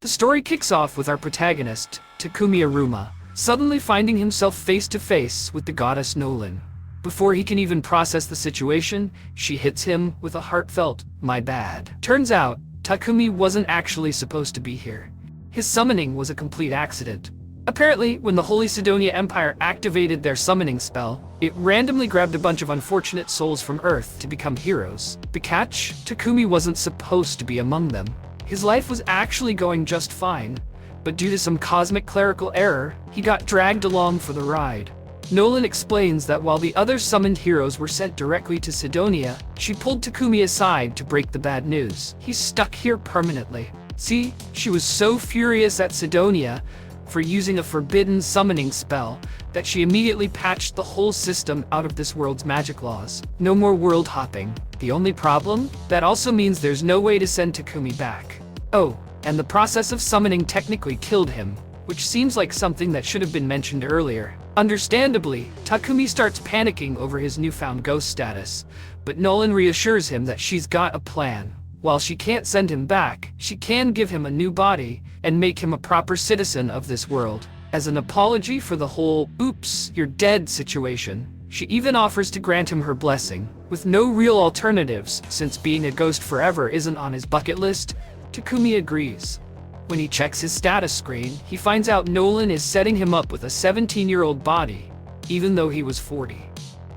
The story kicks off with our protagonist, Takumi Aruma, suddenly finding himself face to face with the goddess Nolan. Before he can even process the situation, she hits him with a heartfelt, "My bad." Turns out, Takumi wasn't actually supposed to be here. His summoning was a complete accident. Apparently, when the Holy Sidonia Empire activated their summoning spell, it randomly grabbed a bunch of unfortunate souls from Earth to become heroes. The catch? Takumi wasn't supposed to be among them. His life was actually going just fine, but due to some cosmic clerical error, he got dragged along for the ride. Nolan explains that while the other summoned heroes were sent directly to Sidonia, she pulled Takumi aside to break the bad news. He's stuck here permanently. See, she was so furious at Sidonia for using a forbidden summoning spell that she immediately patched the whole system out of this world's magic laws. No more world hopping. The only problem? That also means there's no way to send Takumi back. Oh, and the process of summoning technically killed him, which seems like something that should have been mentioned earlier. Understandably, Takumi starts panicking over his newfound ghost status, but Nolan reassures him that she's got a plan. While she can't send him back, she can give him a new body and make him a proper citizen of this world. As an apology for the whole "oops, you're dead" situation, she even offers to grant him her blessing. With no real alternatives, since being a ghost forever isn't on his bucket list, Takumi agrees. When he checks his status screen, he finds out Nolan is setting him up with a 17-year-old body, even though he was 40.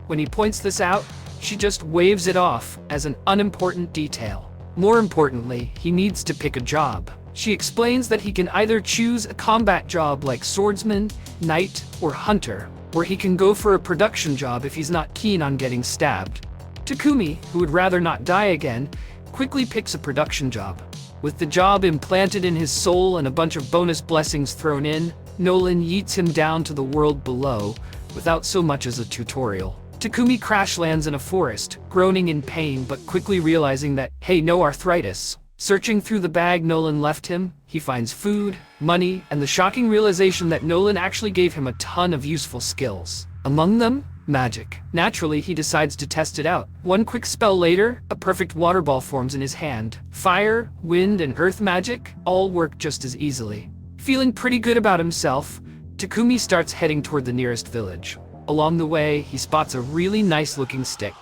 When he points this out, she just waves it off as an unimportant detail. More importantly, he needs to pick a job. She explains that he can either choose a combat job like swordsman, knight, or hunter, or he can go for a production job if he's not keen on getting stabbed. Takumi, who would rather not die again, quickly picks a production job. With the job implanted in his soul and a bunch of bonus blessings thrown in, Nolan yeets him down to the world below without so much as a tutorial. Takumi crash lands in a forest, groaning in pain but quickly realizing that, hey, no arthritis. Searching through the bag Nolan left him, he finds food, money, and the shocking realization that Nolan actually gave him a ton of useful skills. Among them, magic. Naturally, he decides to test it out. One quick spell later, a perfect water ball forms in his hand. Fire, wind, and earth magic all work just as easily. Feeling pretty good about himself, Takumi starts heading toward the nearest village. Along the way, he spots a really nice-looking stick.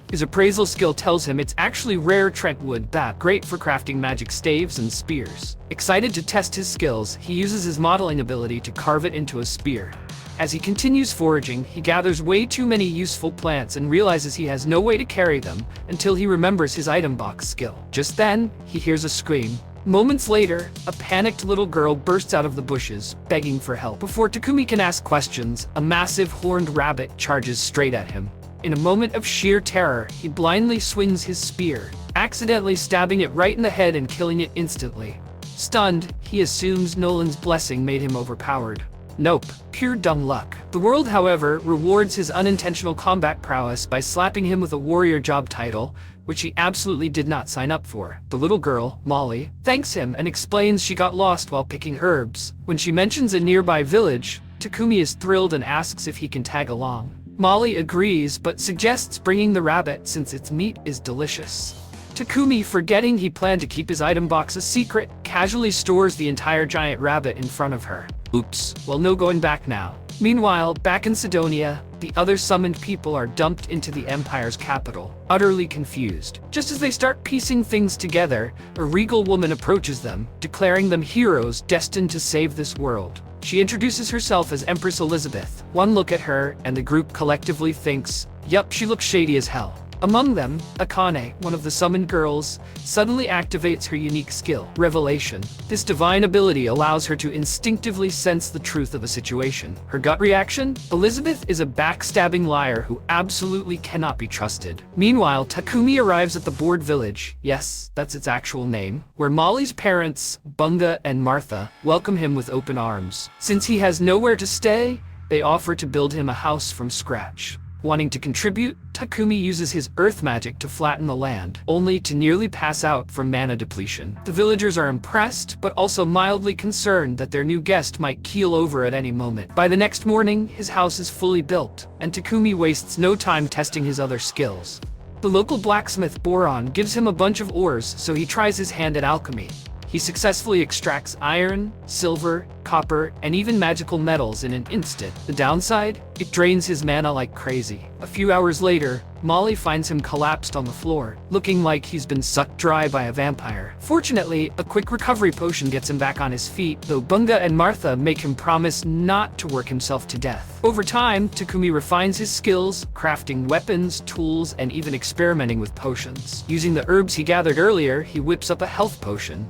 His appraisal skill tells him it's actually rare Trentwood that great for crafting magic staves and spears. Excited to test his skills, he uses his modeling ability to carve it into a spear. As he continues foraging, he gathers way too many useful plants and realizes he has no way to carry them until he remembers his item box skill. Just then, he hears a scream. Moments later, a panicked little girl bursts out of the bushes, begging for help. Before Takumi can ask questions, a massive horned rabbit charges straight at him. In a moment of sheer terror, he blindly swings his spear, accidentally stabbing it right in the head and killing it instantly. Stunned, he assumes Nolan's blessing made him overpowered. Nope, pure dumb luck. The world, however, rewards his unintentional combat prowess by slapping him with a warrior job title, which he absolutely did not sign up for. The little girl, Molly, thanks him and explains she got lost while picking herbs. When she mentions a nearby village, Takumi is thrilled and asks if he can tag along. Molly agrees, but suggests bringing the rabbit since its meat is delicious. Takumi, forgetting he planned to keep his item box a secret, casually stores the entire giant rabbit in front of her. Oops. Well, no going back now. Meanwhile, back in Sidonia, the other summoned people are dumped into the Empire's capital, utterly confused. Just as they start piecing things together, a regal woman approaches them, declaring them heroes destined to save this world. She introduces herself as Empress Elizabeth. One look at her, and the group collectively thinks, yup, she looks shady as hell. Among them, Akane, one of the summoned girls, suddenly activates her unique skill, Revelation. This divine ability allows her to instinctively sense the truth of a situation. Her gut reaction? Elizabeth is a backstabbing liar who absolutely cannot be trusted. Meanwhile, Takumi arrives at the Board Village, yes, that's its actual name, where Molly's parents, Bunga and Martha, welcome him with open arms. Since he has nowhere to stay, they offer to build him a house from scratch. Wanting to contribute, Takumi uses his earth magic to flatten the land, only to nearly pass out from mana depletion. The villagers are impressed, but also mildly concerned that their new guest might keel over at any moment. By the next morning, his house is fully built, and Takumi wastes no time testing his other skills. The local blacksmith Boron gives him a bunch of ores, so he tries his hand at alchemy. He successfully extracts iron, silver, copper, and even magical metals in an instant. The downside? It drains his mana like crazy. A few hours later, Molly finds him collapsed on the floor, looking like he's been sucked dry by a vampire. Fortunately, a quick recovery potion gets him back on his feet, though Bunga and Martha make him promise not to work himself to death. Over time, Takumi refines his skills, crafting weapons, tools, and even experimenting with potions. Using the herbs he gathered earlier, he whips up a health potion.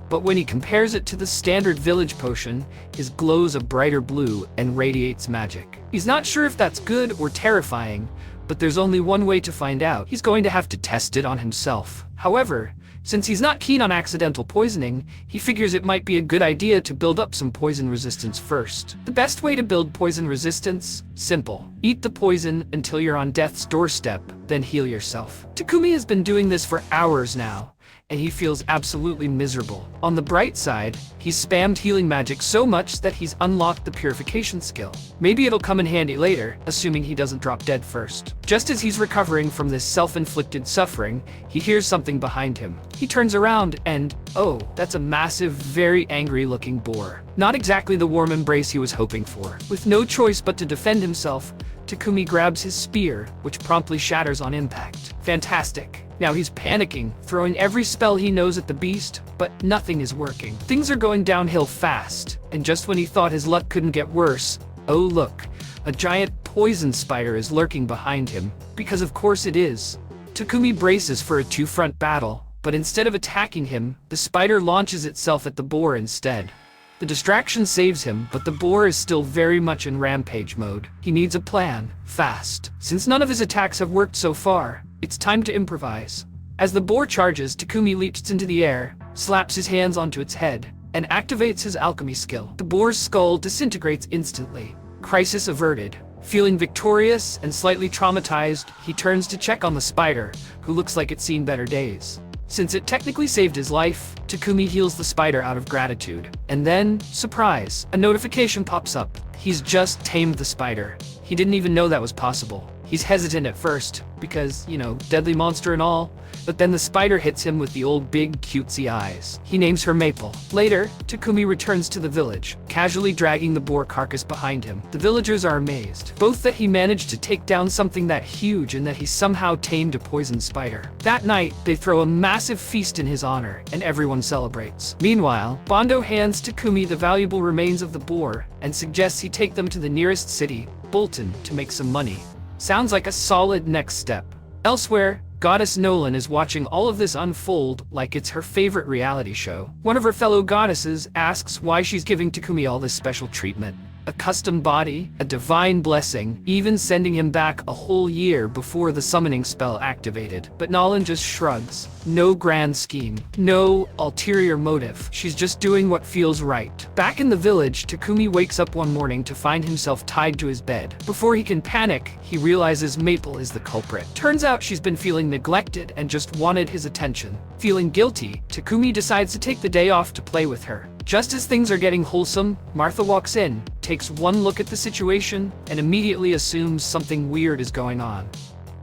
But when he compares it to the standard village potion, his glows a brighter blue and radiates magic. He's not sure if that's good or terrifying, but there's only one way to find out. He's going to have to test it on himself. However, since he's not keen on accidental poisoning, he figures it might be a good idea to build up some poison resistance first. The best way to build poison resistance? Simple. Eat the poison until you're on death's doorstep, then heal yourself. Takumi has been doing this for hours now, and he feels absolutely miserable. On the bright side, he's spammed healing magic so much that he's unlocked the purification skill. Maybe it'll come in handy later, assuming he doesn't drop dead first. Just as he's recovering from this self-inflicted suffering, he hears something behind him. He turns around and, oh, that's a massive, very angry-looking boar. Not exactly the warm embrace he was hoping for. With no choice but to defend himself, Takumi grabs his spear, which promptly shatters on impact. Fantastic. Now he's panicking, throwing every spell he knows at the beast, but nothing is working. Things are going downhill fast, and just when he thought his luck couldn't get worse, oh look, a giant poison spider is lurking behind him. Because of course it is. Takumi braces for a two-front battle, but instead of attacking him, the spider launches itself at the boar instead. The distraction saves him, but the boar is still very much in rampage mode. He needs a plan, fast. Since none of his attacks have worked so far, it's time to improvise. As the boar charges, Takumi leaps into the air, slaps his hands onto its head, and activates his alchemy skill. The boar's skull disintegrates instantly. Crisis averted. Feeling victorious and slightly traumatized, he turns to check on the spider, who looks like it's seen better days. Since it technically saved his life, Takumi heals the spider out of gratitude. And then, surprise, a notification pops up. He's just tamed the spider. He didn't even know that was possible. He's hesitant at first, because, deadly monster and all, but then the spider hits him with the old big cutesy eyes. He names her Maple. Later, Takumi returns to the village, casually dragging the boar carcass behind him. The villagers are amazed, both that he managed to take down something that huge and that he somehow tamed a poison spider. That night, they throw a massive feast in his honor, and everyone celebrates. Meanwhile, Bondo hands Takumi the valuable remains of the boar and suggests he take them to the nearest city, Bolton, to make some money. Sounds like a solid next step. Elsewhere, Goddess Nolan is watching all of this unfold like it's her favorite reality show. One of her fellow goddesses asks why she's giving Takumi all this special treatment. A custom body, a divine blessing, even sending him back a whole year before the summoning spell activated. But Nolan just shrugs. No grand scheme. No ulterior motive. She's just doing what feels right. Back in the village, Takumi wakes up one morning to find himself tied to his bed. Before he can panic, he realizes Maple is the culprit. Turns out she's been feeling neglected and just wanted his attention. Feeling guilty, Takumi decides to take the day off to play with her. Just as things are getting wholesome, Martha walks in, takes one look at the situation, and immediately assumes something weird is going on.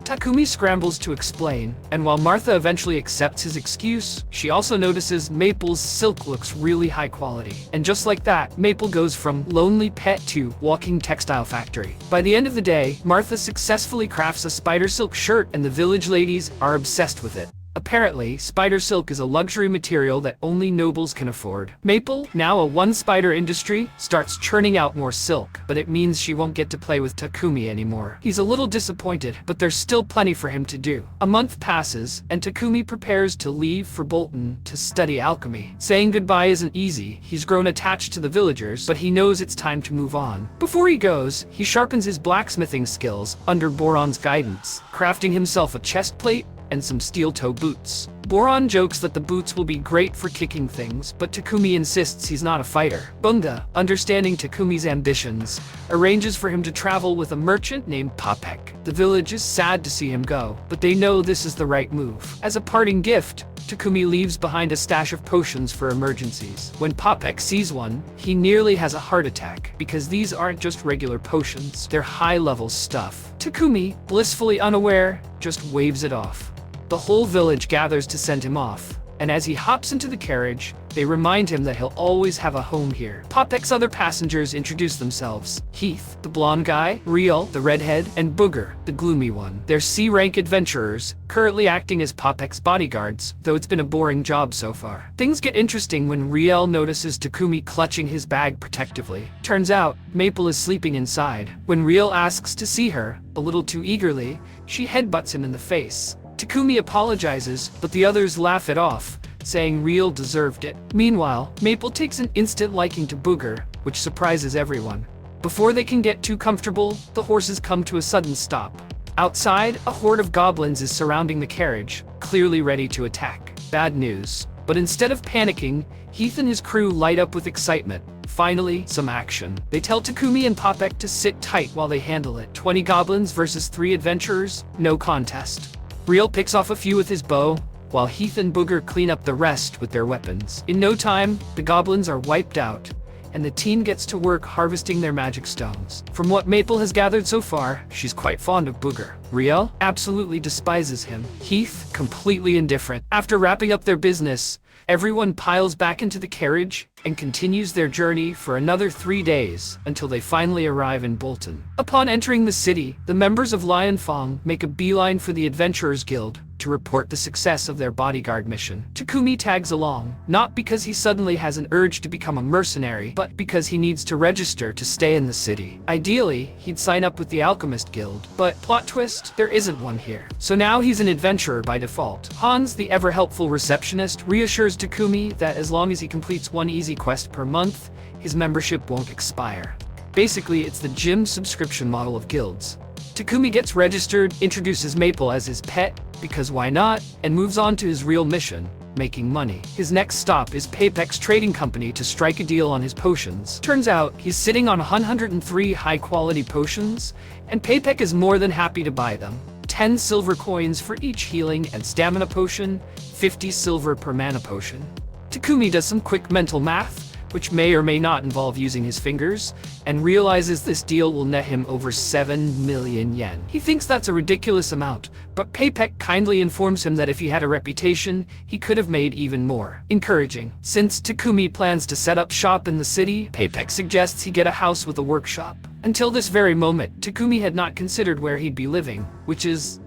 Takumi scrambles to explain, and while Martha eventually accepts his excuse, she also notices Maple's silk looks really high quality. And just like that, Maple goes from lonely pet to walking textile factory. By the end of the day, Martha successfully crafts a spider silk shirt, and the village ladies are obsessed with it. Apparently, spider silk is a luxury material that only nobles can afford. Maple, now a one-spider industry, starts churning out more silk, but it means she won't get to play with Takumi anymore. He's a little disappointed, but there's still plenty for him to do. A month passes, and Takumi prepares to leave for Bolton to study alchemy. Saying goodbye isn't easy. He's grown attached to the villagers, but he knows it's time to move on. Before he goes, he sharpens his blacksmithing skills under Boron's guidance, crafting himself a chest plate and some steel-toe boots. Boron jokes that the boots will be great for kicking things, but Takumi insists he's not a fighter. Bunga, understanding Takumi's ambitions, arranges for him to travel with a merchant named Popek. The village is sad to see him go, but they know this is the right move. As a parting gift, Takumi leaves behind a stash of potions for emergencies. When Popek sees one, he nearly has a heart attack, because these aren't just regular potions, they're high-level stuff. Takumi, blissfully unaware, just waves it off. The whole village gathers to send him off, and as he hops into the carriage, they remind him that he'll always have a home here. Popek's other passengers introduce themselves: Heath, the blonde guy; Riel, the redhead; and Booger, the gloomy one. They're C-rank adventurers, currently acting as Popek's bodyguards, though it's been a boring job so far. Things get interesting when Riel notices Takumi clutching his bag protectively. Turns out, Maple is sleeping inside. When Riel asks to see her, a little too eagerly, she headbutts him in the face. Takumi apologizes, but the others laugh it off, saying Riel deserved it. Meanwhile, Maple takes an instant liking to Booger, which surprises everyone. Before they can get too comfortable, the horses come to a sudden stop. Outside, a horde of goblins is surrounding the carriage, clearly ready to attack. Bad news. But instead of panicking, Heath and his crew light up with excitement. Finally, some action. They tell Takumi and Popek to sit tight while they handle it. 20 goblins versus 3 adventurers, no contest. Riel picks off a few with his bow, while Heath and Booger clean up the rest with their weapons. In no time, the goblins are wiped out, and the team gets to work harvesting their magic stones. From what Maple has gathered so far, she's quite fond of Booger. Riel absolutely despises him. Heath, completely indifferent. After wrapping up their business, everyone piles back into the carriage and continues their journey for another 3 days until they finally arrive in Bolton. Upon entering the city, the members of Lion Fong make a beeline for the Adventurers Guild to report the success of their bodyguard mission. Takumi tags along, not because he suddenly has an urge to become a mercenary, but because he needs to register to stay in the city. Ideally, he'd sign up with the Alchemist Guild, but plot twist, there isn't one here. So now he's an adventurer by default. Hans, the ever-helpful receptionist, reassures Takumi that as long as he completes 1 easy quest per month, his membership won't expire. Basically, it's the gym subscription model of guilds. Takumi gets registered, introduces Maple as his pet, because why not, and moves on to his real mission, making money. His next stop is Popek's trading company to strike a deal on his potions. Turns out, he's sitting on 103 high-quality potions, and Popek is more than happy to buy them. 10 silver coins for each healing and stamina potion, 50 silver per mana potion. Takumi does some quick mental math, which may or may not involve using his fingers, and realizes this deal will net him over 7 million yen. He thinks that's a ridiculous amount, but Popek kindly informs him that if he had a reputation, he could have made even more. Encouraging. Since Takumi plans to set up shop in the city, Popek suggests he get a house with a workshop. Until this very moment, Takumi had not considered where he'd be living, which is,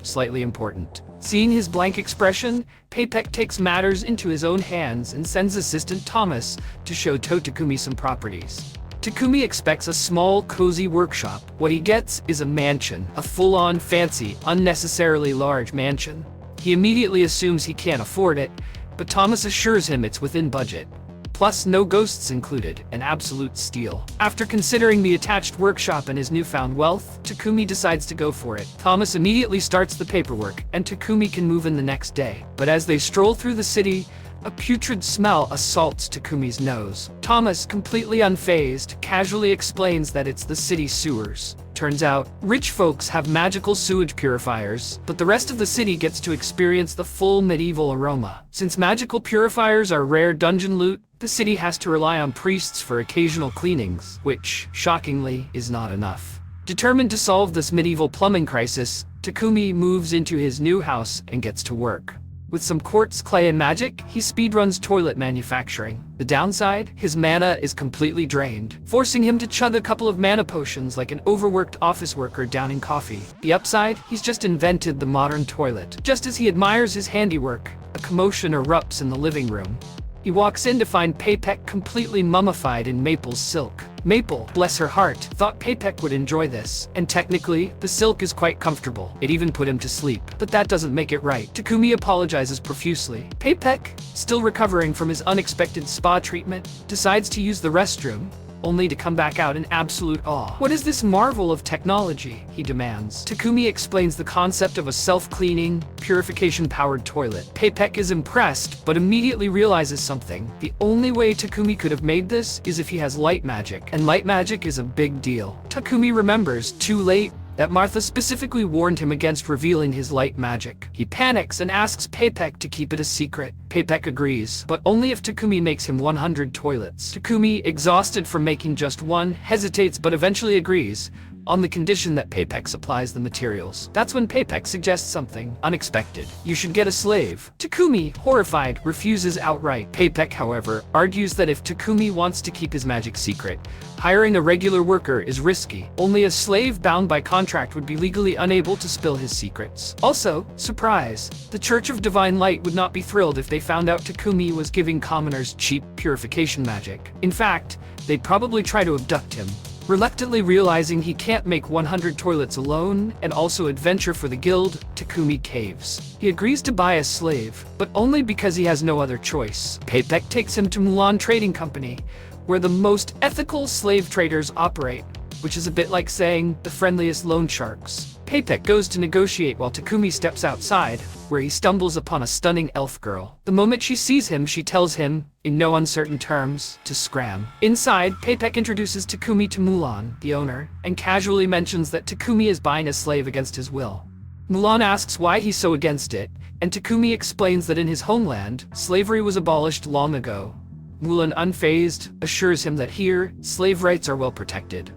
slightly important. Seeing his blank expression, Popek takes matters into his own hands and sends assistant Thomas to show Takumi some properties. Takumi expects a small, cozy workshop. What he gets is a mansion, a full-on, fancy, unnecessarily large mansion. He immediately assumes he can't afford it, but Thomas assures him it's within budget. Plus, no ghosts included, an absolute steal. After considering the attached workshop and his newfound wealth, Takumi decides to go for it. Thomas immediately starts the paperwork, and Takumi can move in the next day. But as they stroll through the city, a putrid smell assaults Takumi's nose. Thomas, completely unfazed, casually explains that it's the city sewers. Turns out, rich folks have magical sewage purifiers, but the rest of the city gets to experience the full medieval aroma. Since magical purifiers are rare dungeon loot, the city has to rely on priests for occasional cleanings, which, shockingly, is not enough. Determined to solve this medieval plumbing crisis, Takumi moves into his new house and gets to work. With some quartz, clay, and magic, he speedruns toilet manufacturing. The downside? His mana is completely drained, forcing him to chug a couple of mana potions like an overworked office worker downing coffee. The upside? He's just invented the modern toilet. Just as he admires his handiwork, a commotion erupts in the living room. He walks in to find Popek completely mummified in Maple's silk. Maple, bless her heart, thought Popek would enjoy this, and technically, the silk is quite comfortable. It even put him to sleep. But that doesn't make it right. Takumi apologizes profusely. Popek, still recovering from his unexpected spa treatment, decides to use the restroom, only to come back out in absolute awe. What is this marvel of technology? He demands. Takumi explains the concept of a self-cleaning, purification-powered toilet. Popek is impressed, but immediately realizes something. The only way Takumi could have made this is if he has light magic, and light magic is a big deal. Takumi remembers, too late, that Martha specifically warned him against revealing his light magic. He panics and asks Popek to keep it a secret. Popek agrees, but only if Takumi makes him 100 toilets. Takumi, exhausted from making just one, hesitates but eventually agrees, on the condition that Papek supplies the materials. That's when Papek suggests something unexpected. You should get a slave. Takumi, horrified, refuses outright. Papek, however, argues that if Takumi wants to keep his magic secret, hiring a regular worker is risky. Only a slave bound by contract would be legally unable to spill his secrets. Also, surprise, the Church of Divine Light would not be thrilled if they found out Takumi was giving commoners cheap purification magic. In fact, they'd probably try to abduct him. Reluctantly realizing he can't make 100 toilets alone and also adventure for the guild, Takumi caves. He agrees to buy a slave, but only because he has no other choice. Papek takes him to Mulan Trading Company, where the most ethical slave traders operate, which is a bit like saying the friendliest loan sharks. Papek goes to negotiate while Takumi steps outside, where he stumbles upon a stunning elf girl. The moment she sees him, she tells him, in no uncertain terms, to scram. Inside, Papek introduces Takumi to Mulan, the owner, and casually mentions that Takumi is buying a slave against his will. Mulan asks why he's so against it, and Takumi explains that in his homeland, slavery was abolished long ago. Mulan, unfazed, assures him that here, slave rights are well protected.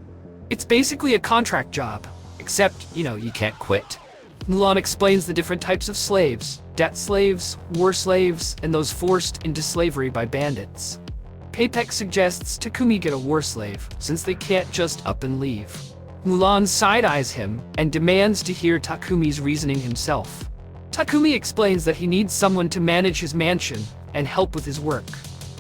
It's basically a contract job, except, you can't quit. Mulan explains the different types of slaves: debt slaves, war slaves, and those forced into slavery by bandits. Papek suggests Takumi get a war slave, since they can't just up and leave. Mulan side-eyes him and demands to hear Takumi's reasoning himself. Takumi explains that he needs someone to manage his mansion and help with his work.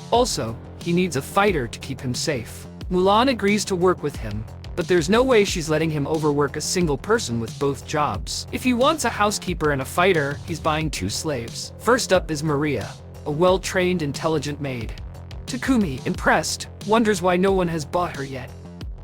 Also, he needs a fighter to keep him safe. Mulan agrees to work with him, but there's no way she's letting him overwork a single person with both jobs. If he wants a housekeeper and a fighter, he's buying 2 slaves. First up is Maria, a well-trained, intelligent maid. Takumi, impressed, wonders why no one has bought her yet.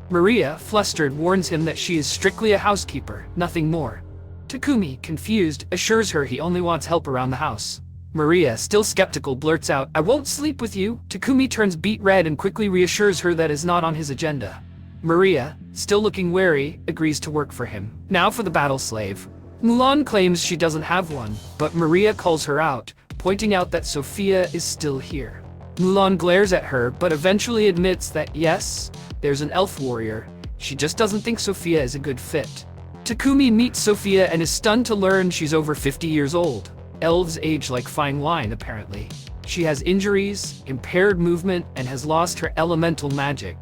Maria, flustered, warns him that she is strictly a housekeeper, nothing more. Takumi, confused, assures her he only wants help around the house. Maria, still skeptical, blurts out, "I won't sleep with you." Takumi turns beet red and quickly reassures her that is not on his agenda. Maria, still looking wary, agrees to work for him. Now for the battle slave. Mulan claims she doesn't have one, but Maria calls her out, pointing out that Sophia is still here. Mulan glares at her, but eventually admits that yes, there's an elf warrior. She just doesn't think Sophia is a good fit. Takumi meets Sophia and is stunned to learn she's over 50 years old. Elves age like fine wine, apparently. She has injuries, impaired movement, and has lost her elemental magic.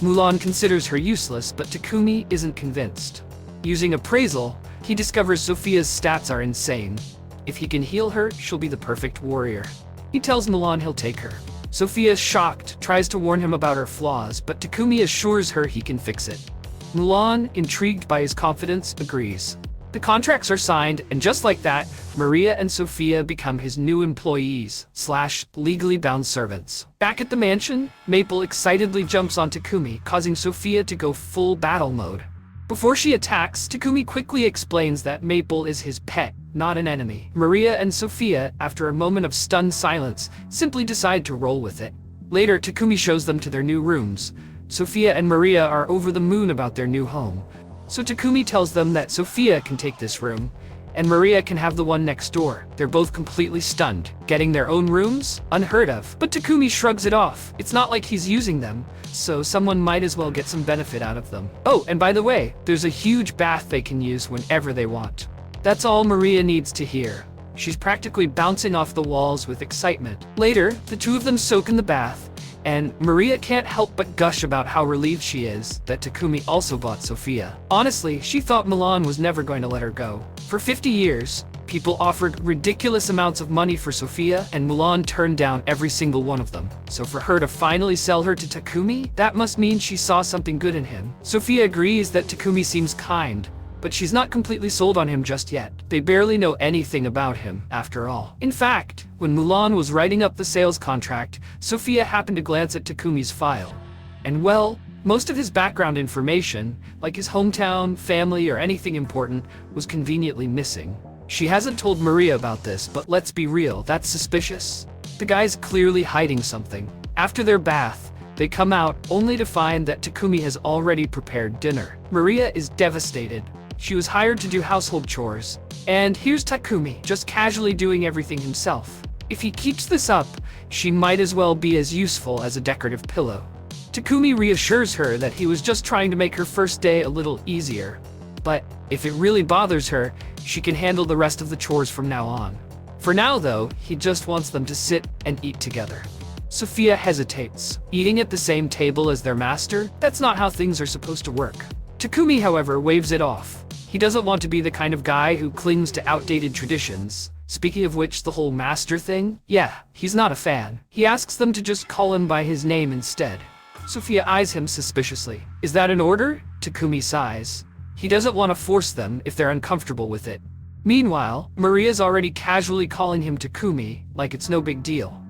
Mulan considers her useless, but Takumi isn't convinced. Using appraisal, he discovers Sophia's stats are insane. If he can heal her, she'll be the perfect warrior. He tells Mulan he'll take her. Sophia, shocked, tries to warn him about her flaws, but Takumi assures her he can fix it. Mulan, intrigued by his confidence, agrees. The contracts are signed, and just like that, Maria and Sophia become his new employees / legally bound servants. Back at the mansion, Maple excitedly jumps on Takumi, causing Sophia to go full battle mode. Before she attacks, Takumi quickly explains that Maple is his pet, not an enemy. Maria and Sophia, after a moment of stunned silence, simply decide to roll with it. Later, Takumi shows them to their new rooms. Sophia and Maria are over the moon about their new home. So Takumi tells them that Sophia can take this room, and Maria can have the one next door. They're both completely stunned. Getting their own rooms? Unheard of. But Takumi shrugs it off. It's not like he's using them, so someone might as well get some benefit out of them. Oh, and by the way, there's a huge bath they can use whenever they want. That's all Maria needs to hear. She's practically bouncing off the walls with excitement. Later, the two of them soak in the bath, and Maria can't help but gush about how relieved she is that Takumi also bought Sophia. Honestly, she thought Mulan was never going to let her go. For 50 years, people offered ridiculous amounts of money for Sophia, and Mulan turned down every single one of them. So for her to finally sell her to Takumi, that must mean she saw something good in him. Sophia agrees that Takumi seems kind, but she's not completely sold on him just yet. They barely know anything about him, after all. In fact, when Mulan was writing up the sales contract, Sophia happened to glance at Takumi's file. And well, most of his background information, like his hometown, family, or anything important, was conveniently missing. She hasn't told Maria about this, but let's be real, that's suspicious. The guy's clearly hiding something. After their bath, they come out only to find that Takumi has already prepared dinner. Maria is devastated. She was hired to do household chores, and here's Takumi, just casually doing everything himself. If he keeps this up, she might as well be as useful as a decorative pillow. Takumi reassures her that he was just trying to make her first day a little easier. But if it really bothers her, she can handle the rest of the chores from now on. For now though, he just wants them to sit and eat together. Sophia hesitates. Eating at the same table as their master? That's not how things are supposed to work. Takumi, however, waves it off. He doesn't want to be the kind of guy who clings to outdated traditions. Speaking of which, the whole master thing? Yeah, he's not a fan. He asks them to just call him by his name instead. Sophia eyes him suspiciously. Is that an order? Takumi sighs. He doesn't want to force them if they're uncomfortable with it. Meanwhile, Maria's already casually calling him Takumi, like it's no big deal.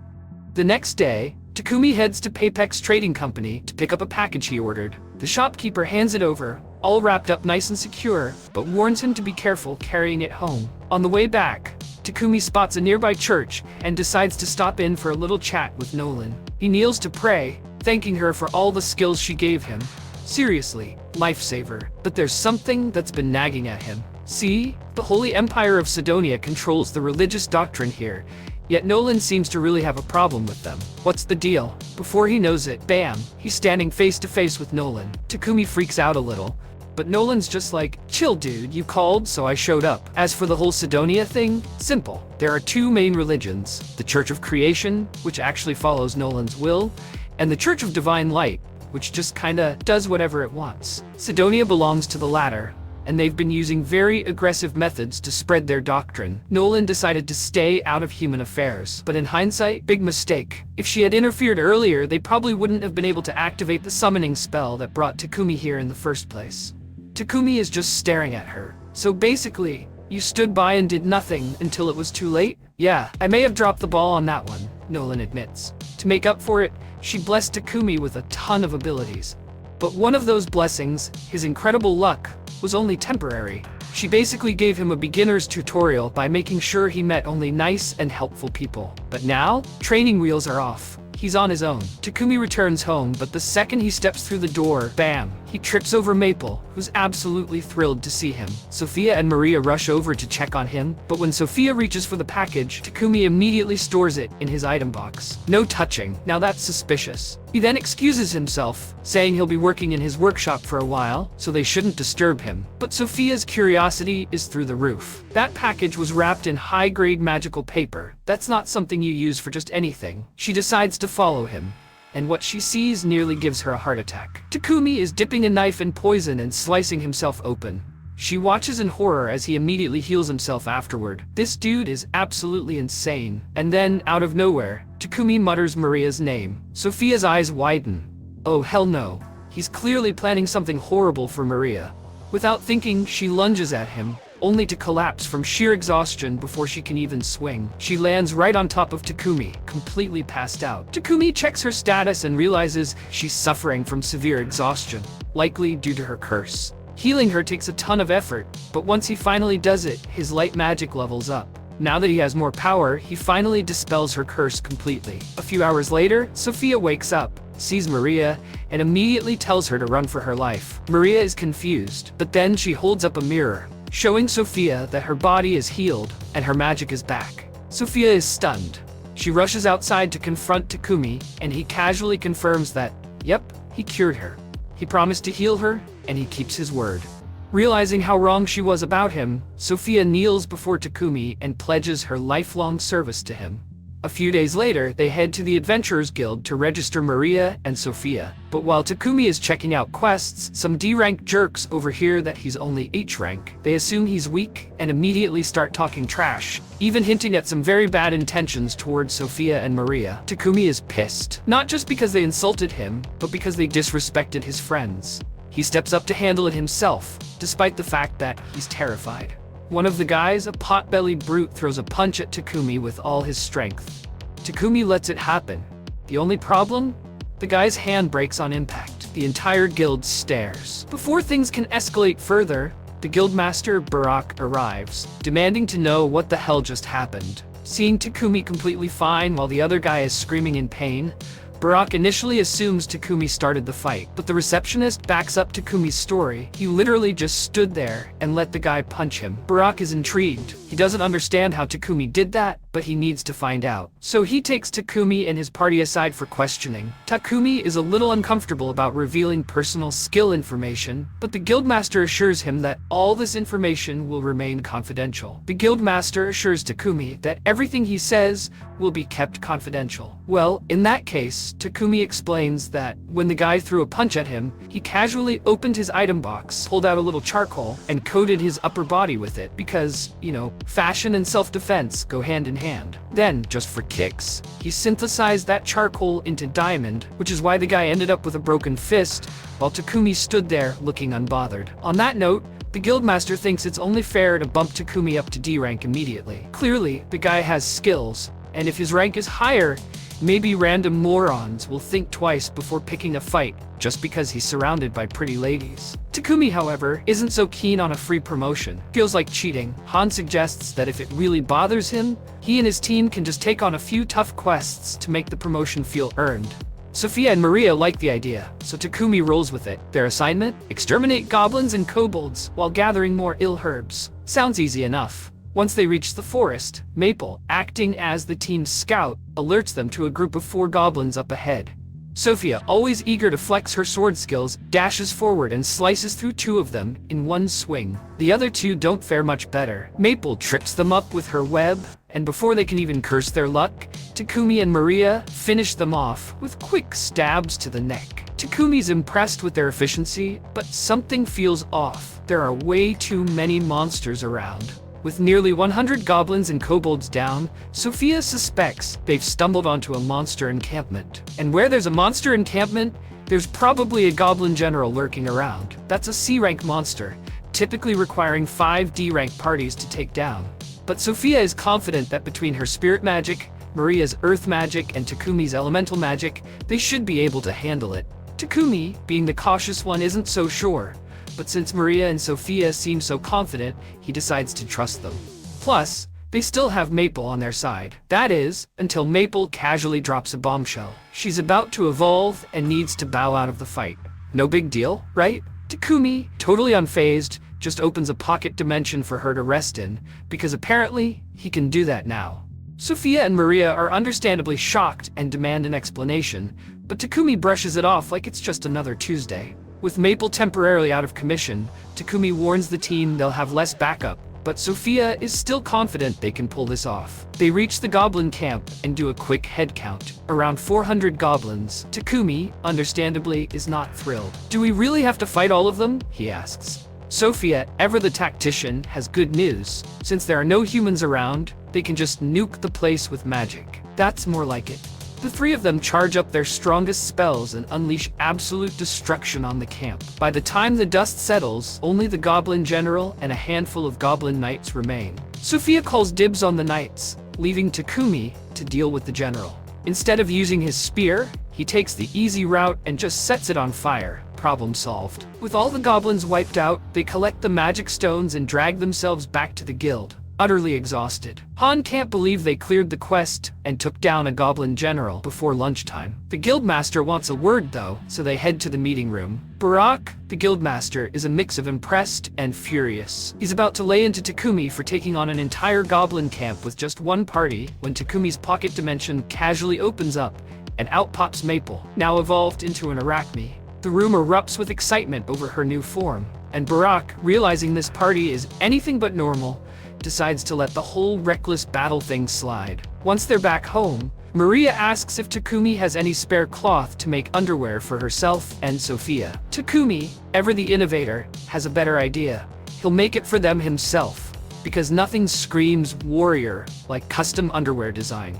The next day, Takumi heads to Papex Trading Company to pick up a package he ordered. The shopkeeper hands it over, all wrapped up nice and secure, but warns him to be careful carrying it home. On the way back, Takumi spots a nearby church and decides to stop in for a little chat with Nolan. He kneels to pray, thanking her for all the skills she gave him. Seriously, lifesaver. But there's something that's been nagging at him. See, the Holy Empire of Sidonia controls the religious doctrine here, yet Nolan seems to really have a problem with them. What's the deal? Before he knows it, bam, he's standing face to face with Nolan. Takumi freaks out a little, but Nolan's just like, chill dude, you called, so I showed up. As for the whole Sidonia thing, simple. There are two main religions, the Church of Creation, which actually follows Nolan's will, and the Church of Divine Light, which just kinda does whatever it wants. Sidonia belongs to the latter, and they've been using very aggressive methods to spread their doctrine. Nolan decided to stay out of human affairs, but in hindsight, big mistake. If she had interfered earlier, they probably wouldn't have been able to activate the summoning spell that brought Takumi here in the first place. Takumi is just staring at her. So basically, you stood by and did nothing until it was too late? Yeah, I may have dropped the ball on that one, Nolan admits. To make up for it, she blessed Takumi with a ton of abilities. But one of those blessings, his incredible luck, was only temporary. She basically gave him a beginner's tutorial by making sure he met only nice and helpful people. But now, training wheels are off. He's on his own. Takumi returns home, but the second he steps through the door, bam, he trips over Maple, who's absolutely thrilled to see him. Sophia and Maria rush over to check on him, but when Sophia reaches for the package, Takumi immediately stores it in his item box. No touching. Now that's suspicious. He then excuses himself, saying he'll be working in his workshop for a while, so they shouldn't disturb him. But Sophia's curiosity is through the roof. That package was wrapped in high-grade magical paper. That's not something you use for just anything. She decides to follow him, and what she sees nearly gives her a heart attack. Takumi is dipping a knife in poison and slicing himself open. She watches in horror as he immediately heals himself afterward. This dude is absolutely insane. And then, out of nowhere, Takumi mutters Maria's name. Sophia's eyes widen. Oh hell no. He's clearly planning something horrible for Maria. Without thinking, she lunges at him, only to collapse from sheer exhaustion before she can even swing. She lands right on top of Takumi, completely passed out. Takumi checks her status and realizes she's suffering from severe exhaustion, likely due to her curse. Healing her takes a ton of effort, but once he finally does it, his light magic levels up. Now that he has more power, he finally dispels her curse completely. A few hours later, Sophia wakes up, sees Maria, and immediately tells her to run for her life. Maria is confused, but then she holds up a mirror, showing Sophia that her body is healed and her magic is back. Sophia is stunned. She rushes outside to confront Takumi, and he casually confirms that, yep, he cured her. He promised to heal her, and he keeps his word. Realizing how wrong she was about him, Sophia kneels before Takumi and pledges her lifelong service to him. A few days later, they head to the Adventurers Guild to register Maria and Sophia. But while Takumi is checking out quests, some D-rank jerks overhear that he's only H-rank. They assume he's weak and immediately start talking trash, even hinting at some very bad intentions towards Sophia and Maria. Takumi is pissed, not just because they insulted him, but because they disrespected his friends. He steps up to handle it himself, despite the fact that he's terrified. One of the guys, a pot-bellied brute, throws a punch at Takumi with all his strength. Takumi lets it happen. The only problem? The guy's hand breaks on impact. The entire guild stares. Before things can escalate further, the guildmaster Barak arrives, demanding to know what the hell just happened. Seeing Takumi completely fine while the other guy is screaming in pain, Barak initially assumes Takumi started the fight, but the receptionist backs up Takumi's story. He literally just stood there and let the guy punch him. Barak is intrigued. He doesn't understand how Takumi did that, but he needs to find out. So he takes Takumi and his party aside for questioning. Takumi is a little uncomfortable about revealing personal skill information, but the guildmaster assures him that all this information will remain confidential. The guildmaster assures Takumi that everything he says will be kept confidential. Well, in that case, Takumi explains that when the guy threw a punch at him, he casually opened his item box, pulled out a little charcoal, and coated his upper body with it because, fashion and self-defense go hand in hand. Then, just for kicks, he synthesized that charcoal into diamond, which is why the guy ended up with a broken fist, while Takumi stood there looking unbothered. On that note, the guildmaster thinks it's only fair to bump Takumi up to D rank immediately. Clearly, the guy has skills, and if his rank is higher, maybe random morons will think twice before picking a fight just because he's surrounded by pretty ladies. Takumi, however, isn't so keen on a free promotion. Feels like cheating. Han suggests that if it really bothers him, he and his team can just take on a few tough quests to make the promotion feel earned. Sophia and Maria like the idea, so Takumi rolls with it. Their assignment? Exterminate goblins and kobolds while gathering more ill herbs. Sounds easy enough. Once they reach the forest, Maple, acting as the team's scout, alerts them to a group of 4 goblins up ahead. Sophia, always eager to flex her sword skills, dashes forward and slices through 2 of them in one swing. The other 2 don't fare much better. Maple trips them up with her web, and before they can even curse their luck, Takumi and Maria finish them off with quick stabs to the neck. Takumi's impressed with their efficiency, but something feels off. There are way too many monsters around. With nearly 100 goblins and kobolds down, Sophia suspects they've stumbled onto a monster encampment. And where there's a monster encampment, there's probably a goblin general lurking around. That's a C-rank monster, typically requiring 5 D-rank parties to take down. But Sophia is confident that between her spirit magic, Maria's earth magic, and Takumi's elemental magic, they should be able to handle it. Takumi, being the cautious one, isn't so sure. But since Maria and Sophia seem so confident, he decides to trust them. Plus, they still have Maple on their side. That is, until Maple casually drops a bombshell. She's about to evolve and needs to bow out of the fight. No big deal, right? Takumi, totally unfazed, just opens a pocket dimension for her to rest in, because apparently, he can do that now. Sophia and Maria are understandably shocked and demand an explanation, but Takumi brushes it off like it's just another Tuesday. With Maple temporarily out of commission, Takumi warns the team they'll have less backup, but Sophia is still confident they can pull this off. They reach the goblin camp and do a quick head count. Around 400 goblins. Takumi, understandably, is not thrilled. Do we really have to fight all of them? He asks. Sophia, ever the tactician, has good news. Since there are no humans around, they can just nuke the place with magic. That's more like it. The 3 of them charge up their strongest spells and unleash absolute destruction on the camp. By the time the dust settles, only the goblin general and a handful of goblin knights remain. Sophia calls dibs on the knights, leaving Takumi to deal with the general. Instead of using his spear, he takes the easy route and just sets it on fire. Problem solved. With all the goblins wiped out, they collect the magic stones and drag themselves back to the guild, utterly exhausted. Han can't believe they cleared the quest and took down a goblin general before lunchtime. The guildmaster wants a word though, so they head to the meeting room. Barak, the guildmaster, is a mix of impressed and furious. He's about to lay into Takumi for taking on an entire goblin camp with just one party when Takumi's pocket dimension casually opens up and out pops Maple, now evolved into an arachne. The room erupts with excitement over her new form, and Barak, realizing this party is anything but normal, decides to let the whole reckless battle thing slide. Once they're back home, Maria asks if Takumi has any spare cloth to make underwear for herself and Sophia. Takumi, ever the innovator, has a better idea. He'll make it for them himself, because nothing screams warrior like custom underwear design.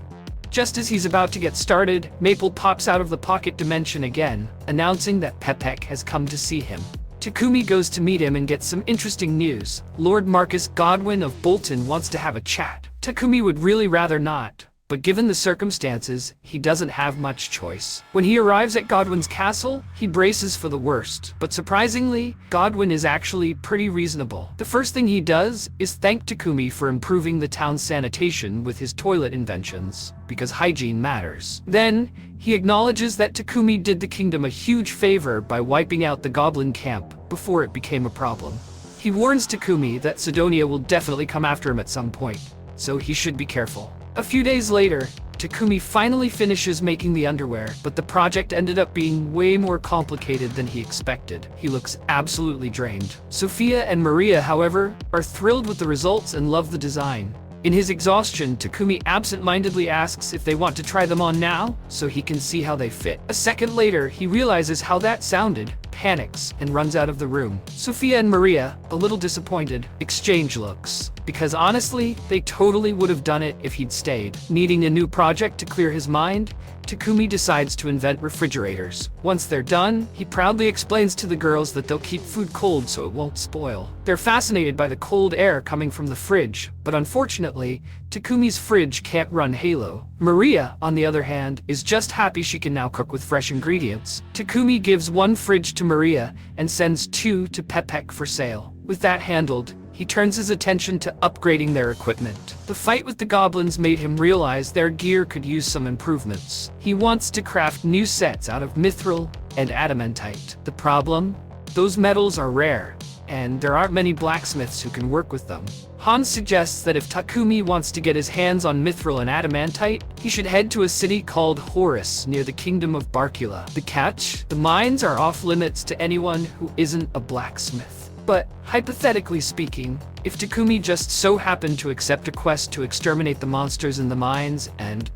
Just as he's about to get started, Maple pops out of the pocket dimension again, announcing that Pepek has come to see him. Takumi goes to meet him and gets some interesting news. Lord Marcus Godwin of Bolton wants to have a chat. Takumi would really rather not, But given the circumstances, he doesn't have much choice. When he arrives at Godwin's castle, he braces for the worst. But surprisingly, Godwin is actually pretty reasonable. The first thing he does is thank Takumi for improving the town's sanitation with his toilet inventions, because hygiene matters. Then, he acknowledges that Takumi did the kingdom a huge favor by wiping out the goblin camp before it became a problem. He warns Takumi that Sidonia will definitely come after him at some point, so he should be careful. A few days later, Takumi finally finishes making the underwear, but the project ended up being way more complicated than he expected. He looks absolutely drained. Sophia and Maria, however, are thrilled with the results and love the design. In his exhaustion, Takumi absent-mindedly asks if they want to try them on now, so he can see how they fit. A second later, he realizes how that sounded, panics, and runs out of the room. Sophia and Maria, a little disappointed, exchange looks, because honestly, they totally would have done it if he'd stayed. Needing a new project to clear his mind, Takumi decides to invent refrigerators. Once they're done, he proudly explains to the girls that they'll keep food cold so it won't spoil. They're fascinated by the cold air coming from the fridge, but unfortunately, Takumi's fridge can't run Halo. Maria, on the other hand, is just happy she can now cook with fresh ingredients. Takumi gives one fridge to Maria and sends 2 to Pepek for sale. With that handled, he turns his attention to upgrading their equipment. The fight with the goblins made him realize their gear could use some improvements. He wants to craft new sets out of mithril and adamantite. The problem? Those metals are rare, and there aren't many blacksmiths who can work with them. Hans suggests that if Takumi wants to get his hands on mithril and adamantite, he should head to a city called Horus near the kingdom of Barcula. The catch? The mines are off limits to anyone who isn't a blacksmith. But, hypothetically speaking, if Takumi just so happened to accept a quest to exterminate the monsters in the mines and,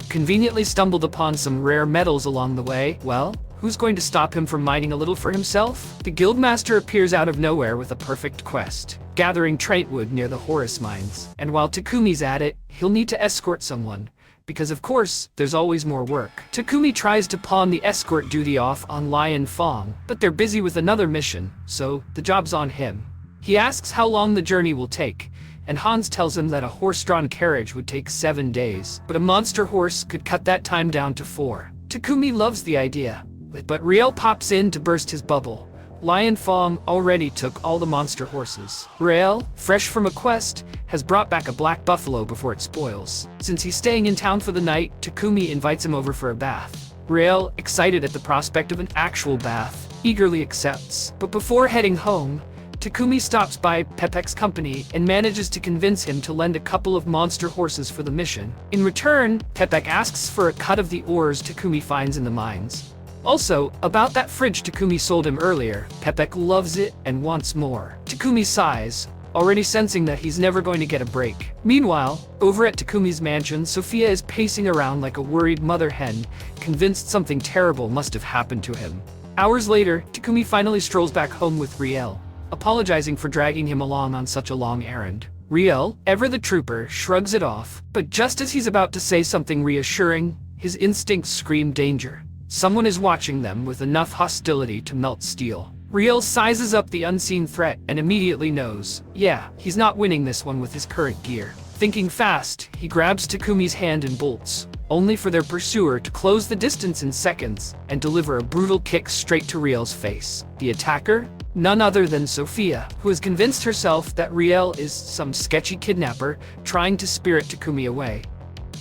conveniently stumbled upon some rare metals along the way, well, who's going to stop him from mining a little for himself? The guildmaster appears out of nowhere with a perfect quest, gathering traitwood near the Horus mines. And while Takumi's at it, he'll need to escort someone, because of course, there's always more work. Takumi tries to pawn the escort duty off on Lion Fong, but they're busy with another mission, so the job's on him. He asks how long the journey will take, and Hans tells him that a horse-drawn carriage would take 7 days, but a monster horse could cut that time down to 4. Takumi loves the idea, but Riel pops in to burst his bubble. Lion Fong already took all the monster horses. Riel, fresh from a quest, has brought back a black buffalo before it spoils. Since he's staying in town for the night, Takumi invites him over for a bath. Riel, excited at the prospect of an actual bath, eagerly accepts. But before heading home, Takumi stops by Pepek's company and manages to convince him to lend a couple of monster horses for the mission. In return, Pepek asks for a cut of the ores Takumi finds in the mines. Also, about that fridge Takumi sold him earlier, Pepek loves it and wants more. Takumi sighs, already sensing that he's never going to get a break. Meanwhile, over at Takumi's mansion, Sophia is pacing around like a worried mother hen, convinced something terrible must have happened to him. Hours later, Takumi finally strolls back home with Riel, apologizing for dragging him along on such a long errand. Riel, ever the trooper, shrugs it off, but just as he's about to say something reassuring, his instincts scream danger. Someone is watching them with enough hostility to melt steel. Riel sizes up the unseen threat and immediately knows, yeah, he's not winning this one with his current gear. Thinking fast, he grabs Takumi's hand and bolts, only for their pursuer to close the distance in seconds and deliver a brutal kick straight to Riel's face. The attacker? None other than Sophia, who has convinced herself that Riel is some sketchy kidnapper trying to spirit Takumi away.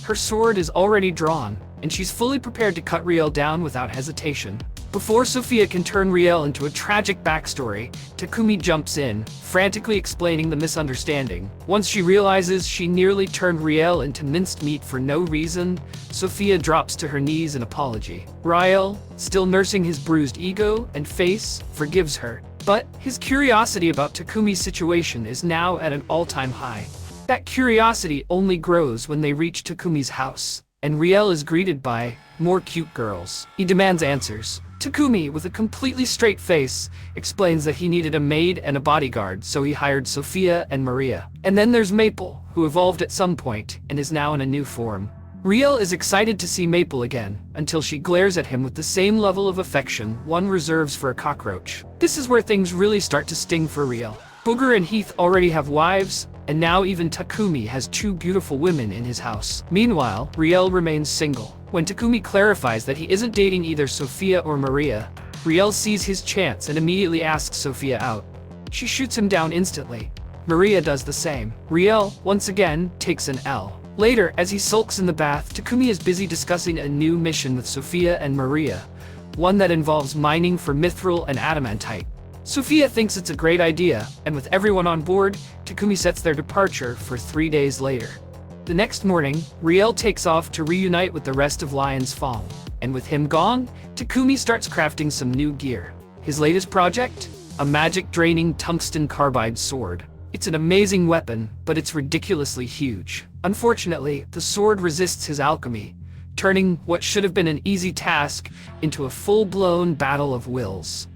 Her sword is already drawn, and she's fully prepared to cut Riel down without hesitation. Before Sophia can turn Riel into a tragic backstory, Takumi jumps in, frantically explaining the misunderstanding. Once she realizes she nearly turned Riel into minced meat for no reason, Sophia drops to her knees in apology. Riel, still nursing his bruised ego and face, forgives her. But his curiosity about Takumi's situation is now at an all-time high. That curiosity only grows when they reach Takumi's house, and Riel is greeted by more cute girls. He demands answers. Takumi, with a completely straight face, explains that he needed a maid and a bodyguard, so he hired Sophia and Maria. And then there's Maple, who evolved at some point and is now in a new form. Riel is excited to see Maple again, until she glares at him with the same level of affection one reserves for a cockroach. This is where things really start to sting for Riel. Booger and Heath already have wives, and now even Takumi has two beautiful women in his house. Meanwhile, Riel remains single. When Takumi clarifies that he isn't dating either Sophia or Maria, Riel sees his chance and immediately asks Sophia out. She shoots him down instantly. Maria does the same. Riel, once again, takes an L. Later, as he sulks in the bath, Takumi is busy discussing a new mission with Sophia and Maria, one that involves mining for mithril and adamantite. Sophia thinks it's a great idea, and with everyone on board, Takumi sets their departure for 3 days later. The next morning, Riel takes off to reunite with the rest of Lion's Fong, and with him gone, Takumi starts crafting some new gear. His latest project? A magic-draining tungsten carbide sword. It's an amazing weapon, but it's ridiculously huge. Unfortunately, the sword resists his alchemy, turning what should have been an easy task into a full-blown battle of wills.